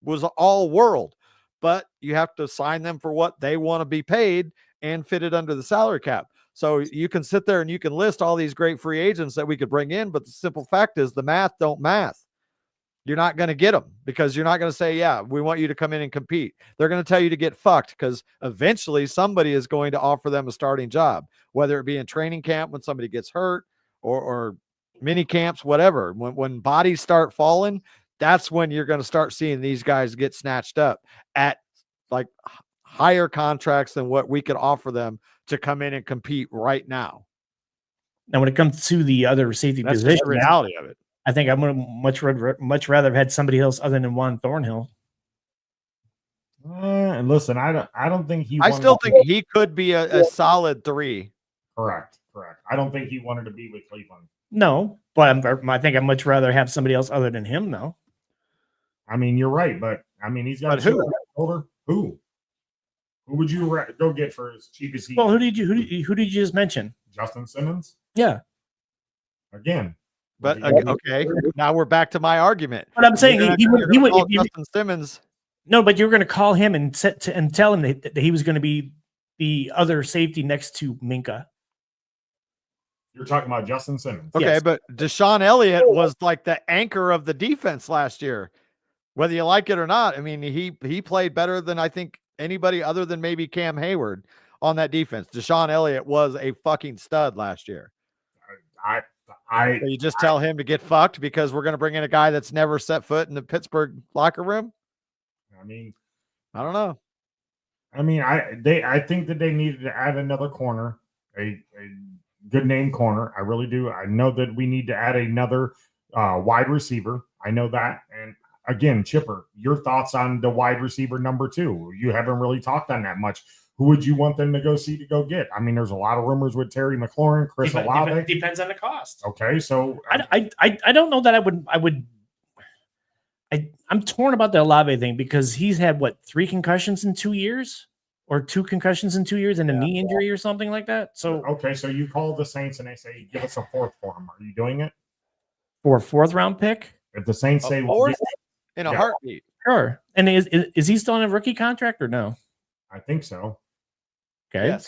was all world, but you have to sign them for what they want to be paid and fit it under the salary cap. So you can sit there and you can list all these great free agents that we could bring in, but the simple fact is the math don't math. You're not going to get them because you're not going to say, yeah, we want you to come in and compete. They're going to tell you to get fucked because eventually somebody is going to offer them a starting job, whether it be in training camp when somebody gets hurt or mini camps, whatever. When bodies start falling, that's when you're going to start seeing these guys get snatched up at like higher contracts than what we could offer them to come in and compete right now. Now, when it comes to the other safety position, the reality of it. I think I'm going to much rather have had somebody else other than Juan Thornhill. And listen, I don't think he. I still think he could be a solid 3. Correct. I don't think he wanted to be with Cleveland. No, but I think I'd much rather have somebody else other than him, though. I mean, you're right, but I mean, he's got who? Who would you go get for as cheap as he? Well, who did you just mention? Justin Simmons. Yeah. Again. But okay, now we're back to my argument. But I'm saying he would Justin Simmons. No, but you were going to call him and tell him that he was going to be the other safety next to Minka. You're talking about Justin Simmons. Okay, yes. But Deshaun Elliott was like the anchor of the defense last year. Whether you like it or not, I mean, he played better than I think anybody other than maybe Cam Hayward on that defense. Deshaun Elliott was a fucking stud last year. So you just tell him to get fucked because we're going to bring in a guy that's never set foot in the Pittsburgh locker room? I mean, I don't know. I mean, I think that they needed to add another corner, a good name corner. I really do. I know that we need to add another wide receiver. I know that. And again, Chipper, your thoughts on the wide receiver number 2? You haven't really talked on that much. Who would you want them to go get? I mean, there's a lot of rumors with Terry McLaurin, Chris Olave. Depends on the cost. Okay, so I don't know that I'm torn about the Olave thing because he's had 3 concussions in 2 years, or 2 concussions in 2 years and a knee injury or something like that. So okay, so you call the Saints and they say give us a 4th for him. Are you doing it for a 4th round pick? If the Saints say in a heartbeat, sure. And is he still on a rookie contract or no? I think so. Okay. Yes.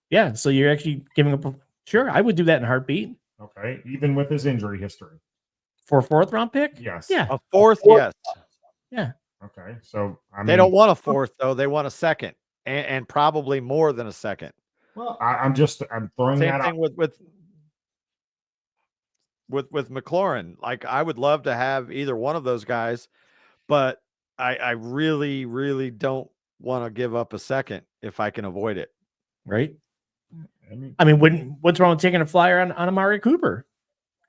Yeah. So you're actually giving up. Sure, I would do that in a heartbeat. Okay, even with his injury history. For a 4th round pick? Yes. Yeah. A 4th, yes. Yeah. Okay, so I mean, they don't want a 4th though; they want a 2nd, and probably more than a 2nd. Well, I'm throwing Same that thing out. with McLaurin. Like, I would love to have either one of those guys, but I really, really don't want to give up a 2nd if I can avoid it. Right. I mean, what's wrong with taking a flyer on Amari Cooper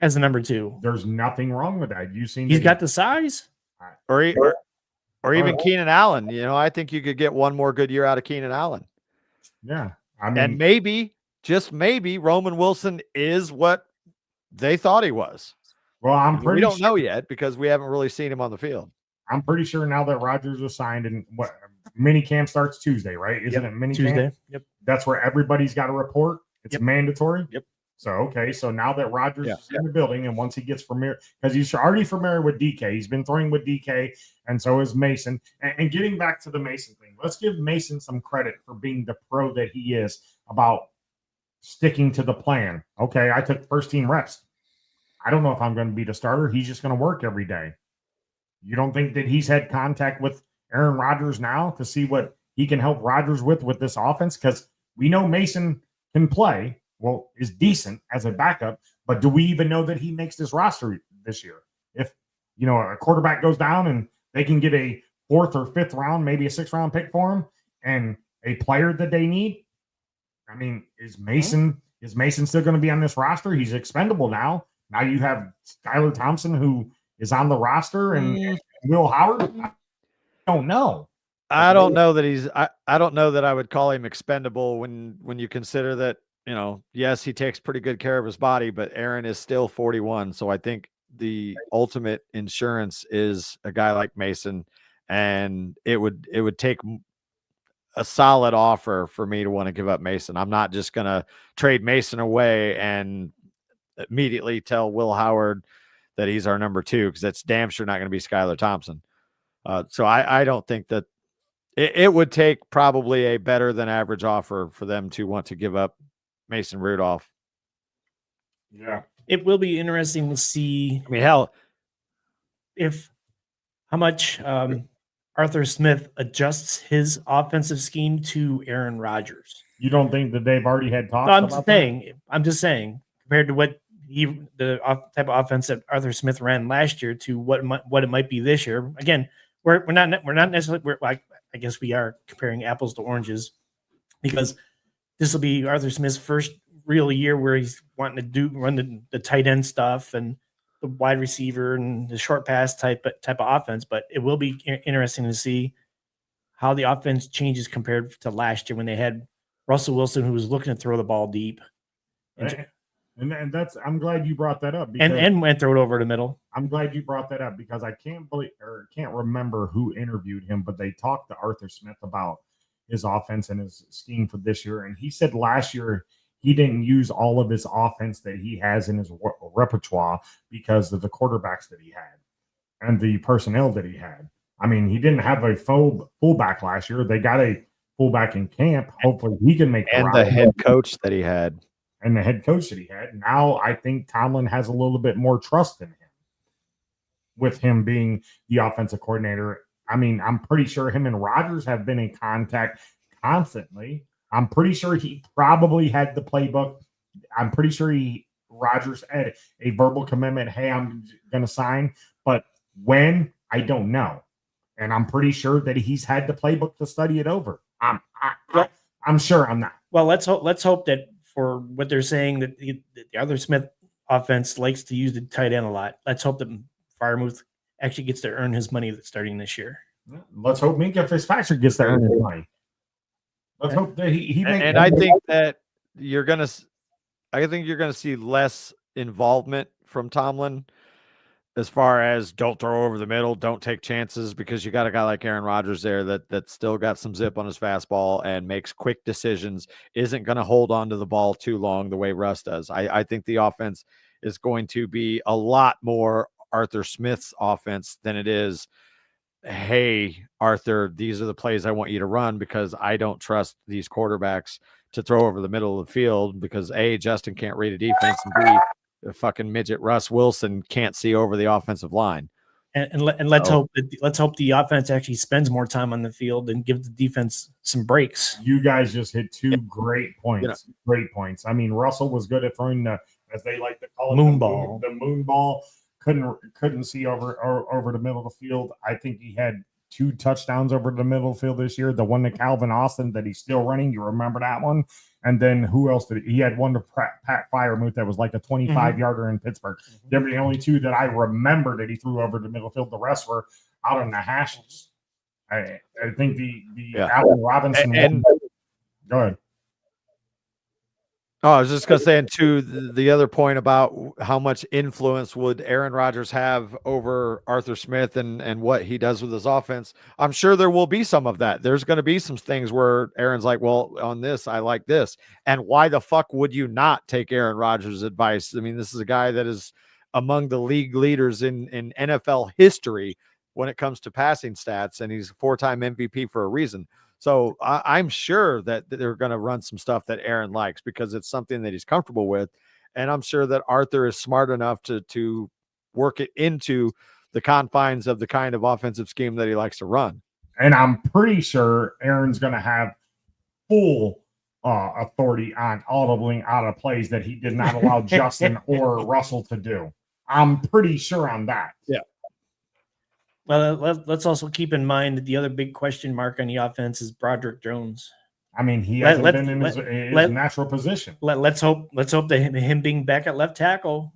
as the number 2? There's nothing wrong with that. He's got the size. Or even Keenan Allen. You know, I think you could get one more good year out of Keenan Allen. Yeah. I mean, and maybe, just maybe, Roman Wilson is what they thought he was. Well, we don't know yet because we haven't really seen him on the field. I'm pretty sure now that Rodgers was signed, and mini camp starts Tuesday, right? Isn't it mini Tuesday? camp? Yep. That's where everybody's got to report. It's mandatory. Yep. So, okay. So now that Rodgers is in the building, and once he gets familiar, because he's already familiar with DK, he's been throwing with DK, and so is Mason. And getting back to the Mason thing, let's give Mason some credit for being the pro that he is about sticking to the plan. Okay, I took first team reps. I don't know if I'm going to be the starter. He's just going to work every day. You don't think that he's had contact with Aaron Rodgers now to see what he can help Rodgers with this offense? Because we know Mason can play, is decent as a backup, but do we even know that he makes this roster this year? If, a quarterback goes down and they can get a 4th or 5th round, maybe a 6th round pick for him, and a player that they need, I mean, is Mason still going to be on this roster? He's expendable now. Now you have Skylar Thompson, who is on the roster, and Will Howard. I don't know. I don't know that he's. I don't know that I would call him expendable when you consider that, yes, he takes pretty good care of his body, but Aaron is still 41. So I think the ultimate insurance is a guy like Mason, and it would take a solid offer for me to want to give up Mason. I'm not just going to trade Mason away and immediately tell Will Howard that he's our number 2, because that's damn sure not going to be Skylar Thompson. So I don't think that it would take probably a better than average offer for them to want to give up Mason Rudolph. Yeah. It will be interesting to see. I mean, hell, how much Arthur Smith adjusts his offensive scheme to Aaron Rodgers. You don't think that they've already had talks? I'm just saying, compared to what the type of offense that Arthur Smith ran last year to what it might be this year. Again, we're not necessarily. I guess we are comparing apples to oranges, because this will be Arthur Smith's first real year where he's wanting to run the tight end stuff and the wide receiver and the short pass type of offense. But it will be interesting to see how the offense changes compared to last year when they had Russell Wilson, who was looking to throw the ball deep. And that's, I'm glad you brought that up, because and throw it over the middle. I'm glad you brought that up, because I can't remember who interviewed him, but they talked to Arthur Smith about his offense and his scheme for this year. And he said last year he didn't use all of his offense that he has in his repertoire because of the quarterbacks that he had and the personnel that he had. I mean, he didn't have a fullback last year. They got a fullback in camp. Hopefully he can make the head coach that he had. And the head coach that he had. Now I think Tomlin has a little bit more trust in him, with him being the offensive coordinator. I mean, I'm pretty sure him and Rodgers have been in contact constantly. I'm pretty sure he probably had the playbook. I'm pretty sure Rodgers had a verbal commitment. Hey, I'm going to sign. But when, I don't know. And I'm pretty sure that he's had the playbook to study it over. I'm sure I'm not. Well, let's hope that, for what they're saying, that the Arthur Smith offense likes to use the tight end a lot. Let's hope that Freiermuth actually gets to earn his money that's starting this year. Let's hope Minka Fitzpatrick gets to earn his money. Let's hope that he makes. And I think that you're gonna see less involvement from Tomlin as far as don't throw over the middle, don't take chances, because you got a guy like Aaron Rodgers there that still got some zip on his fastball and makes quick decisions, isn't going to hold on to the ball too long the way Russ does. I think the offense is going to be a lot more Arthur Smith's offense than it is, hey, Arthur, these are the plays I want you to run, because I don't trust these quarterbacks to throw over the middle of the field, because A, Justin can't read a defense, and B, the fucking midget Russ Wilson can't see over the offensive line. And let's hope the offense actually spends more time on the field and give the defense some breaks. You guys just hit two great points. Great points. I mean, Russell was good at throwing the, as they like to call it, moon ball. The moon ball. Couldn't see over the middle of the field. I think he had 2 touchdowns over the middle of the field this year. The one to Calvin Austin that he's still running. You remember that one? And then who else did he had one to Pat Fryermuth that was like a 25-yarder in Pittsburgh. They were the only 2 that I remember that he threw over the middle field. The rest were out in the hashes. I think the Allen Robinson one, go ahead. Oh, I was just going to say, and to the other point about how much influence would Aaron Rodgers have over Arthur Smith and what he does with his offense, I'm sure there will be some of that. There's going to be some things where Aaron's like, well, on this, I like this. And why the fuck would you not take Aaron Rodgers' advice? I mean, this is a guy that is among the league leaders in NFL history when it comes to passing stats, and he's a 4-time MVP for a reason. So I'm sure that they're going to run some stuff that Aaron likes, because it's something that he's comfortable with. And I'm sure that Arthur is smart enough to work it into the confines of the kind of offensive scheme that he likes to run. And I'm pretty sure Aaron's going to have full authority on audibling out of plays that he did not allow Justin or Russell to do. I'm pretty sure on that. Yeah. Well, let's also keep in mind that the other big question mark on the offense is Broderick Jones. I mean, he hasn't been in his natural position. Let's hope that him being back at left tackle,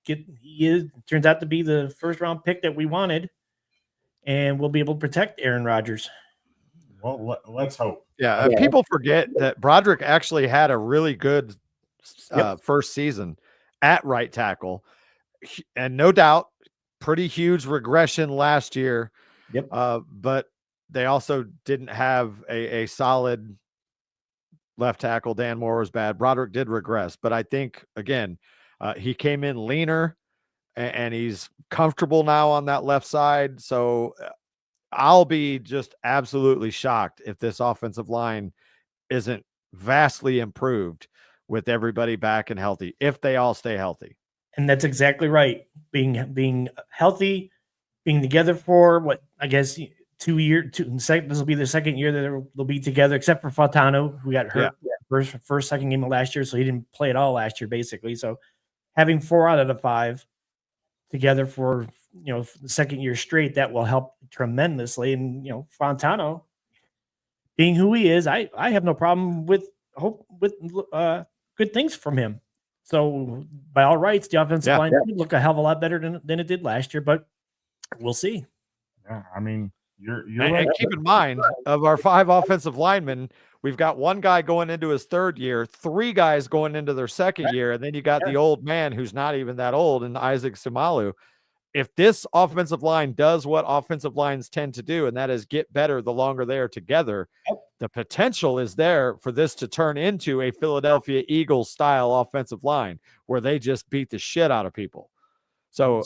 turns out to be the first round pick that we wanted, and we'll be able to protect Aaron Rodgers. Well, let's hope. Yeah, people forget that Broderick actually had a really good first season at right tackle, and no doubt, pretty huge regression last year. Yep. But they also didn't have a solid left tackle. Dan Moore was bad. Broderick did regress, but I think, again, he came in leaner and he's comfortable now on that left side. So I'll be just absolutely shocked if this offensive line isn't vastly improved with everybody back and healthy, if they all stay healthy. And that's exactly right. Being healthy, being together for what I guess 2 years. This will be the second year that they'll be together, except for Fautano, who got hurt second game of last year, so he didn't play at all last year, basically. So having 4 out of the 5 together for the second year straight, that will help tremendously. And Fautano, being who he is, I have no problem with good things from him. So, by all rights, the offensive line did look a hell of a lot better than it did last year, but we'll see. Yeah, I mean, you're right. And keep in mind, of our 5 offensive linemen, we've got 1 guy going into his 3rd year, 3 guys going into their 2nd year, and then you got the old man who's not even that old, and Isaac Sumalu. If this offensive line does what offensive lines tend to do, and that is get better the longer they are together, the potential is there for this to turn into a Philadelphia Eagles style offensive line where they just beat the shit out of people. So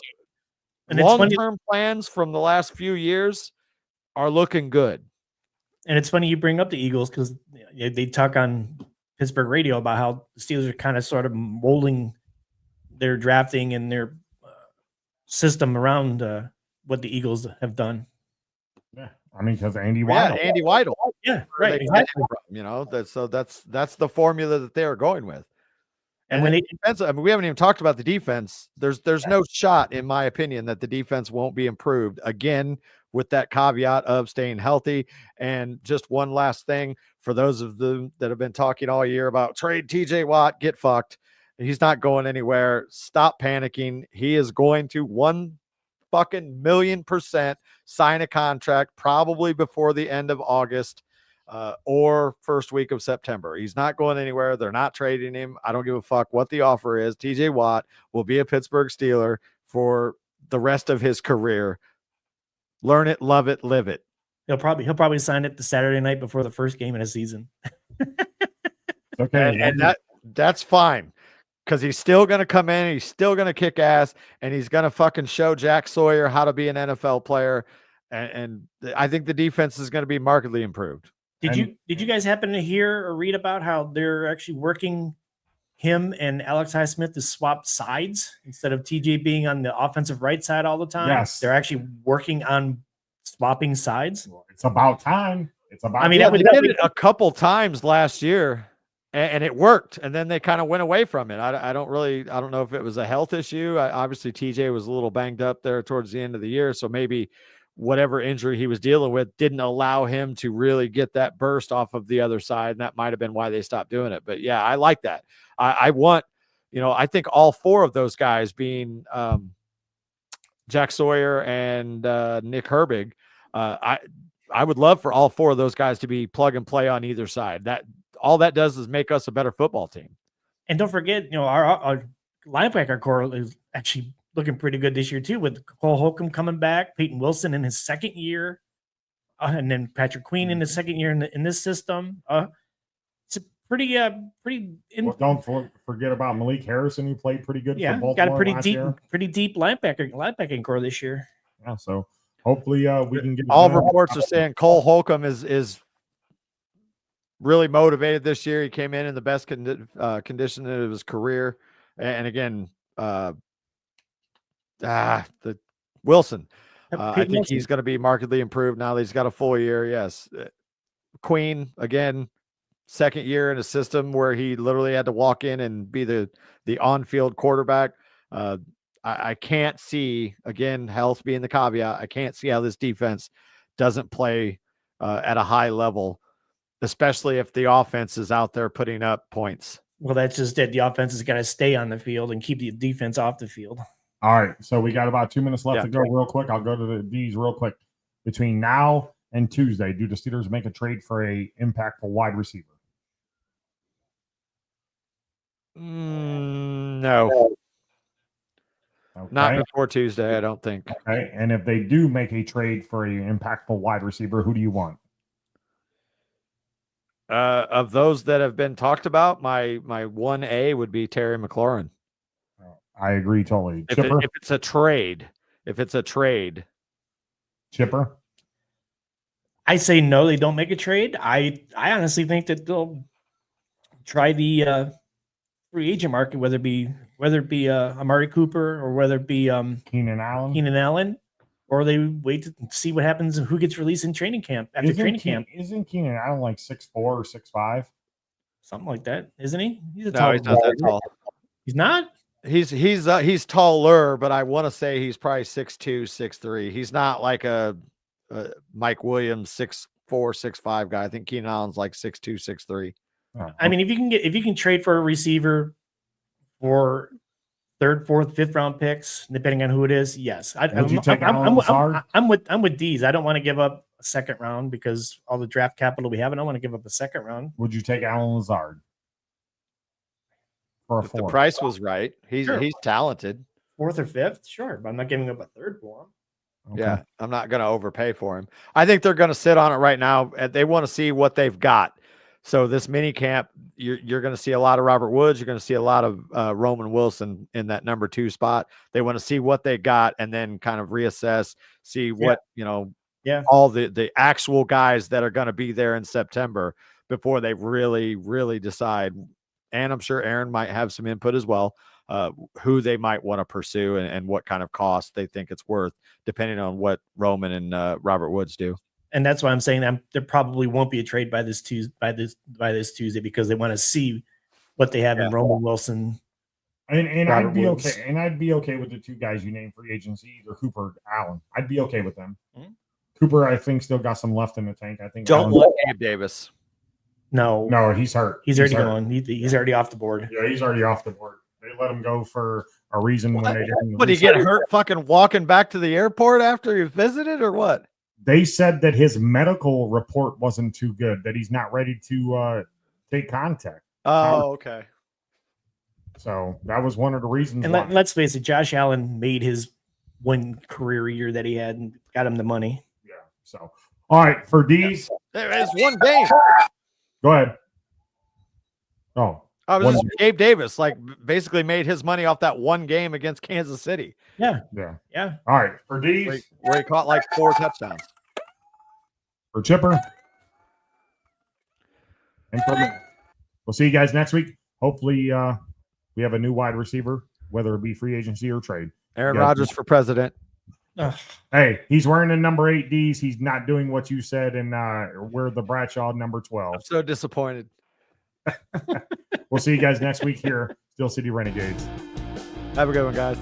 long-term plans from the last few years are looking good. And it's funny you bring up the Eagles, because they talk on Pittsburgh radio about how the Steelers are kind of sort of molding their drafting and their system around what the Eagles have done. Yeah, I mean, because Andy Weidl. Yeah, Andy Weidl. Yeah, right. Exactly. That's the formula that they are going with. And when defense, I mean, we haven't even talked about the defense. There's no shot, in my opinion, that the defense won't be improved. Again, with that caveat of staying healthy. And just one last thing for those of them that have been talking all year about trade TJ Watt, get fucked. He's not going anywhere. Stop panicking. He is going to fucking $1,000,000% sign a contract probably before the end of August or first week of September. He's not going anywhere. They're not trading him. I don't give a fuck what the offer is. TJ Watt will be a Pittsburgh Steeler for the rest of his career. Learn it, love it, live it. He'll probably sign it the Saturday night before the first game of the season. Okay. And that's fine. Because he's still going to come in, he's still going to kick ass, and he's going to fucking show Jack Sawyer how to be an NFL player. And I think the defense is going to be markedly improved. Did you guys happen to hear or read about how they're actually working him and Alex Highsmith to swap sides instead of TJ being on the offensive right side all the time? Yes. They're actually working on swapping sides. It's about time. It's about. I mean, they did it a couple times last year. And it worked, and then they kind of went away from it. I don't know if it was a health issue. Obviously, TJ was a little banged up there towards the end of the year, so maybe whatever injury he was dealing with didn't allow him to really get that burst off of the other side, and that might have been why they stopped doing it. But yeah, I like that. I want, I think all four of those guys being Jack Sawyer and Nick Herbig, I would love for all four of those guys to be plug and play on either side. All that does is make us a better football team. And don't forget, our linebacker core is actually looking pretty good this year too, with Cole Holcomb coming back, Peyton Wilson in his second year, and then Patrick Queen in his second year in this system. It's a pretty. Don't forget about Malik Harrison, who played pretty good. Yeah, for Baltimore got a pretty year. deep linebacking core this year. Yeah, so hopefully we can get. All reports are saying Cole Holcomb is really motivated this year. He came in the best condition of his career. And again, the Wilson, I think he's going to be markedly improved now that he's got a full year. Yes. Queen, again, second year in a system where he literally had to walk in and be the on-field quarterback. I can't see, again, health being the caveat, I can't see how this defense doesn't play at a high level, especially if the offense is out there putting up points. Well, that's just it. The offense has got to stay on the field and keep the defense off the field. All right. So we got about 2 minutes left to go real quick. I'll go to these real quick. Between now and Tuesday, do the Steelers make a trade for a impactful wide receiver? No. Okay. Not before Tuesday, I don't think. Okay. And if they do make a trade for an impactful wide receiver, who do you want? Of those that have been talked about, my 1A would be Terry McLaurin. I agree totally. If it's a trade. Chipper? I say no, they don't make a trade. I honestly think that they'll try the free agent market, whether it be Amari Cooper or whether it be Keenan Allen. Or they wait to see what happens and who gets released in training camp after training camp. Isn't Keenan Allen like 6'4" or 6'5"? Something like that, isn't he? He's not that tall. He's not? He's taller, but I want to say he's probably 6'2", 6'3". He's not like a Mike Williams 6'4", 6'5" guy. I think Keenan Allen's like 6'2", 6'3". I mean, if you can trade for a receiver for third, fourth, fifth round picks, depending on who it is, yes. I'm with D's. I don't want to give up a second round because all the draft capital we have, and I don't want to give up a second round. Would you take Allen Lazard for a fourth? The price was right. He's talented. Fourth or fifth, sure, but I'm not giving up a third for him. Okay. Yeah, I'm not going to overpay for him. I think they're going to sit on it right now. They want to see what they've got. So this mini camp, you're going to see a lot of Robert Woods. You're going to see a lot of Roman Wilson in that number 2 spot. They want to see what they got and then kind of reassess, see what, all the actual guys that are going to be there in September before they really, really decide. And I'm sure Aaron might have some input as well, who they might want to pursue and what kind of cost they think it's worth, depending on what Roman and Robert Woods do. And that's why I'm saying that there probably won't be a trade by this Tuesday because they want to see what they have in Roman Wilson. And I'd be Woods. Okay. And I'd be okay with the two guys you named free agency, either Cooper or Allen. I'd be okay with them. Mm-hmm. Cooper, I think, still got some left in the tank. I think. Don't let Gabe Davis. No, he's hurt. He's already gone. He's already off the board. Yeah, he's already off the board. They let him go for a reason when they didn't. What, did he get hurt fucking walking back to the airport after he visited or what? They said that his medical report wasn't too good, that he's not ready to take contact. Oh, okay. So that was one of the reasons. And let's face it, Josh Allen made his one career year that he had and got him the money. Yeah. So, all right, for D's. There is one game. Go ahead. Oh. I was just Gabe Davis, like basically made his money off that one game against Kansas City. Yeah. All right, for D's. Where he caught like 4 touchdowns. For Chipper. And for me. We'll see you guys next week. Hopefully, we have a new wide receiver, whether it be free agency or trade. Aaron Rodgers for president. Hey, he's wearing a number 8 D's. He's not doing what you said, and we're the Bradshaw number 12. I'm so disappointed. We'll see you guys next week here, Steel City Renegades. Have a good one, guys.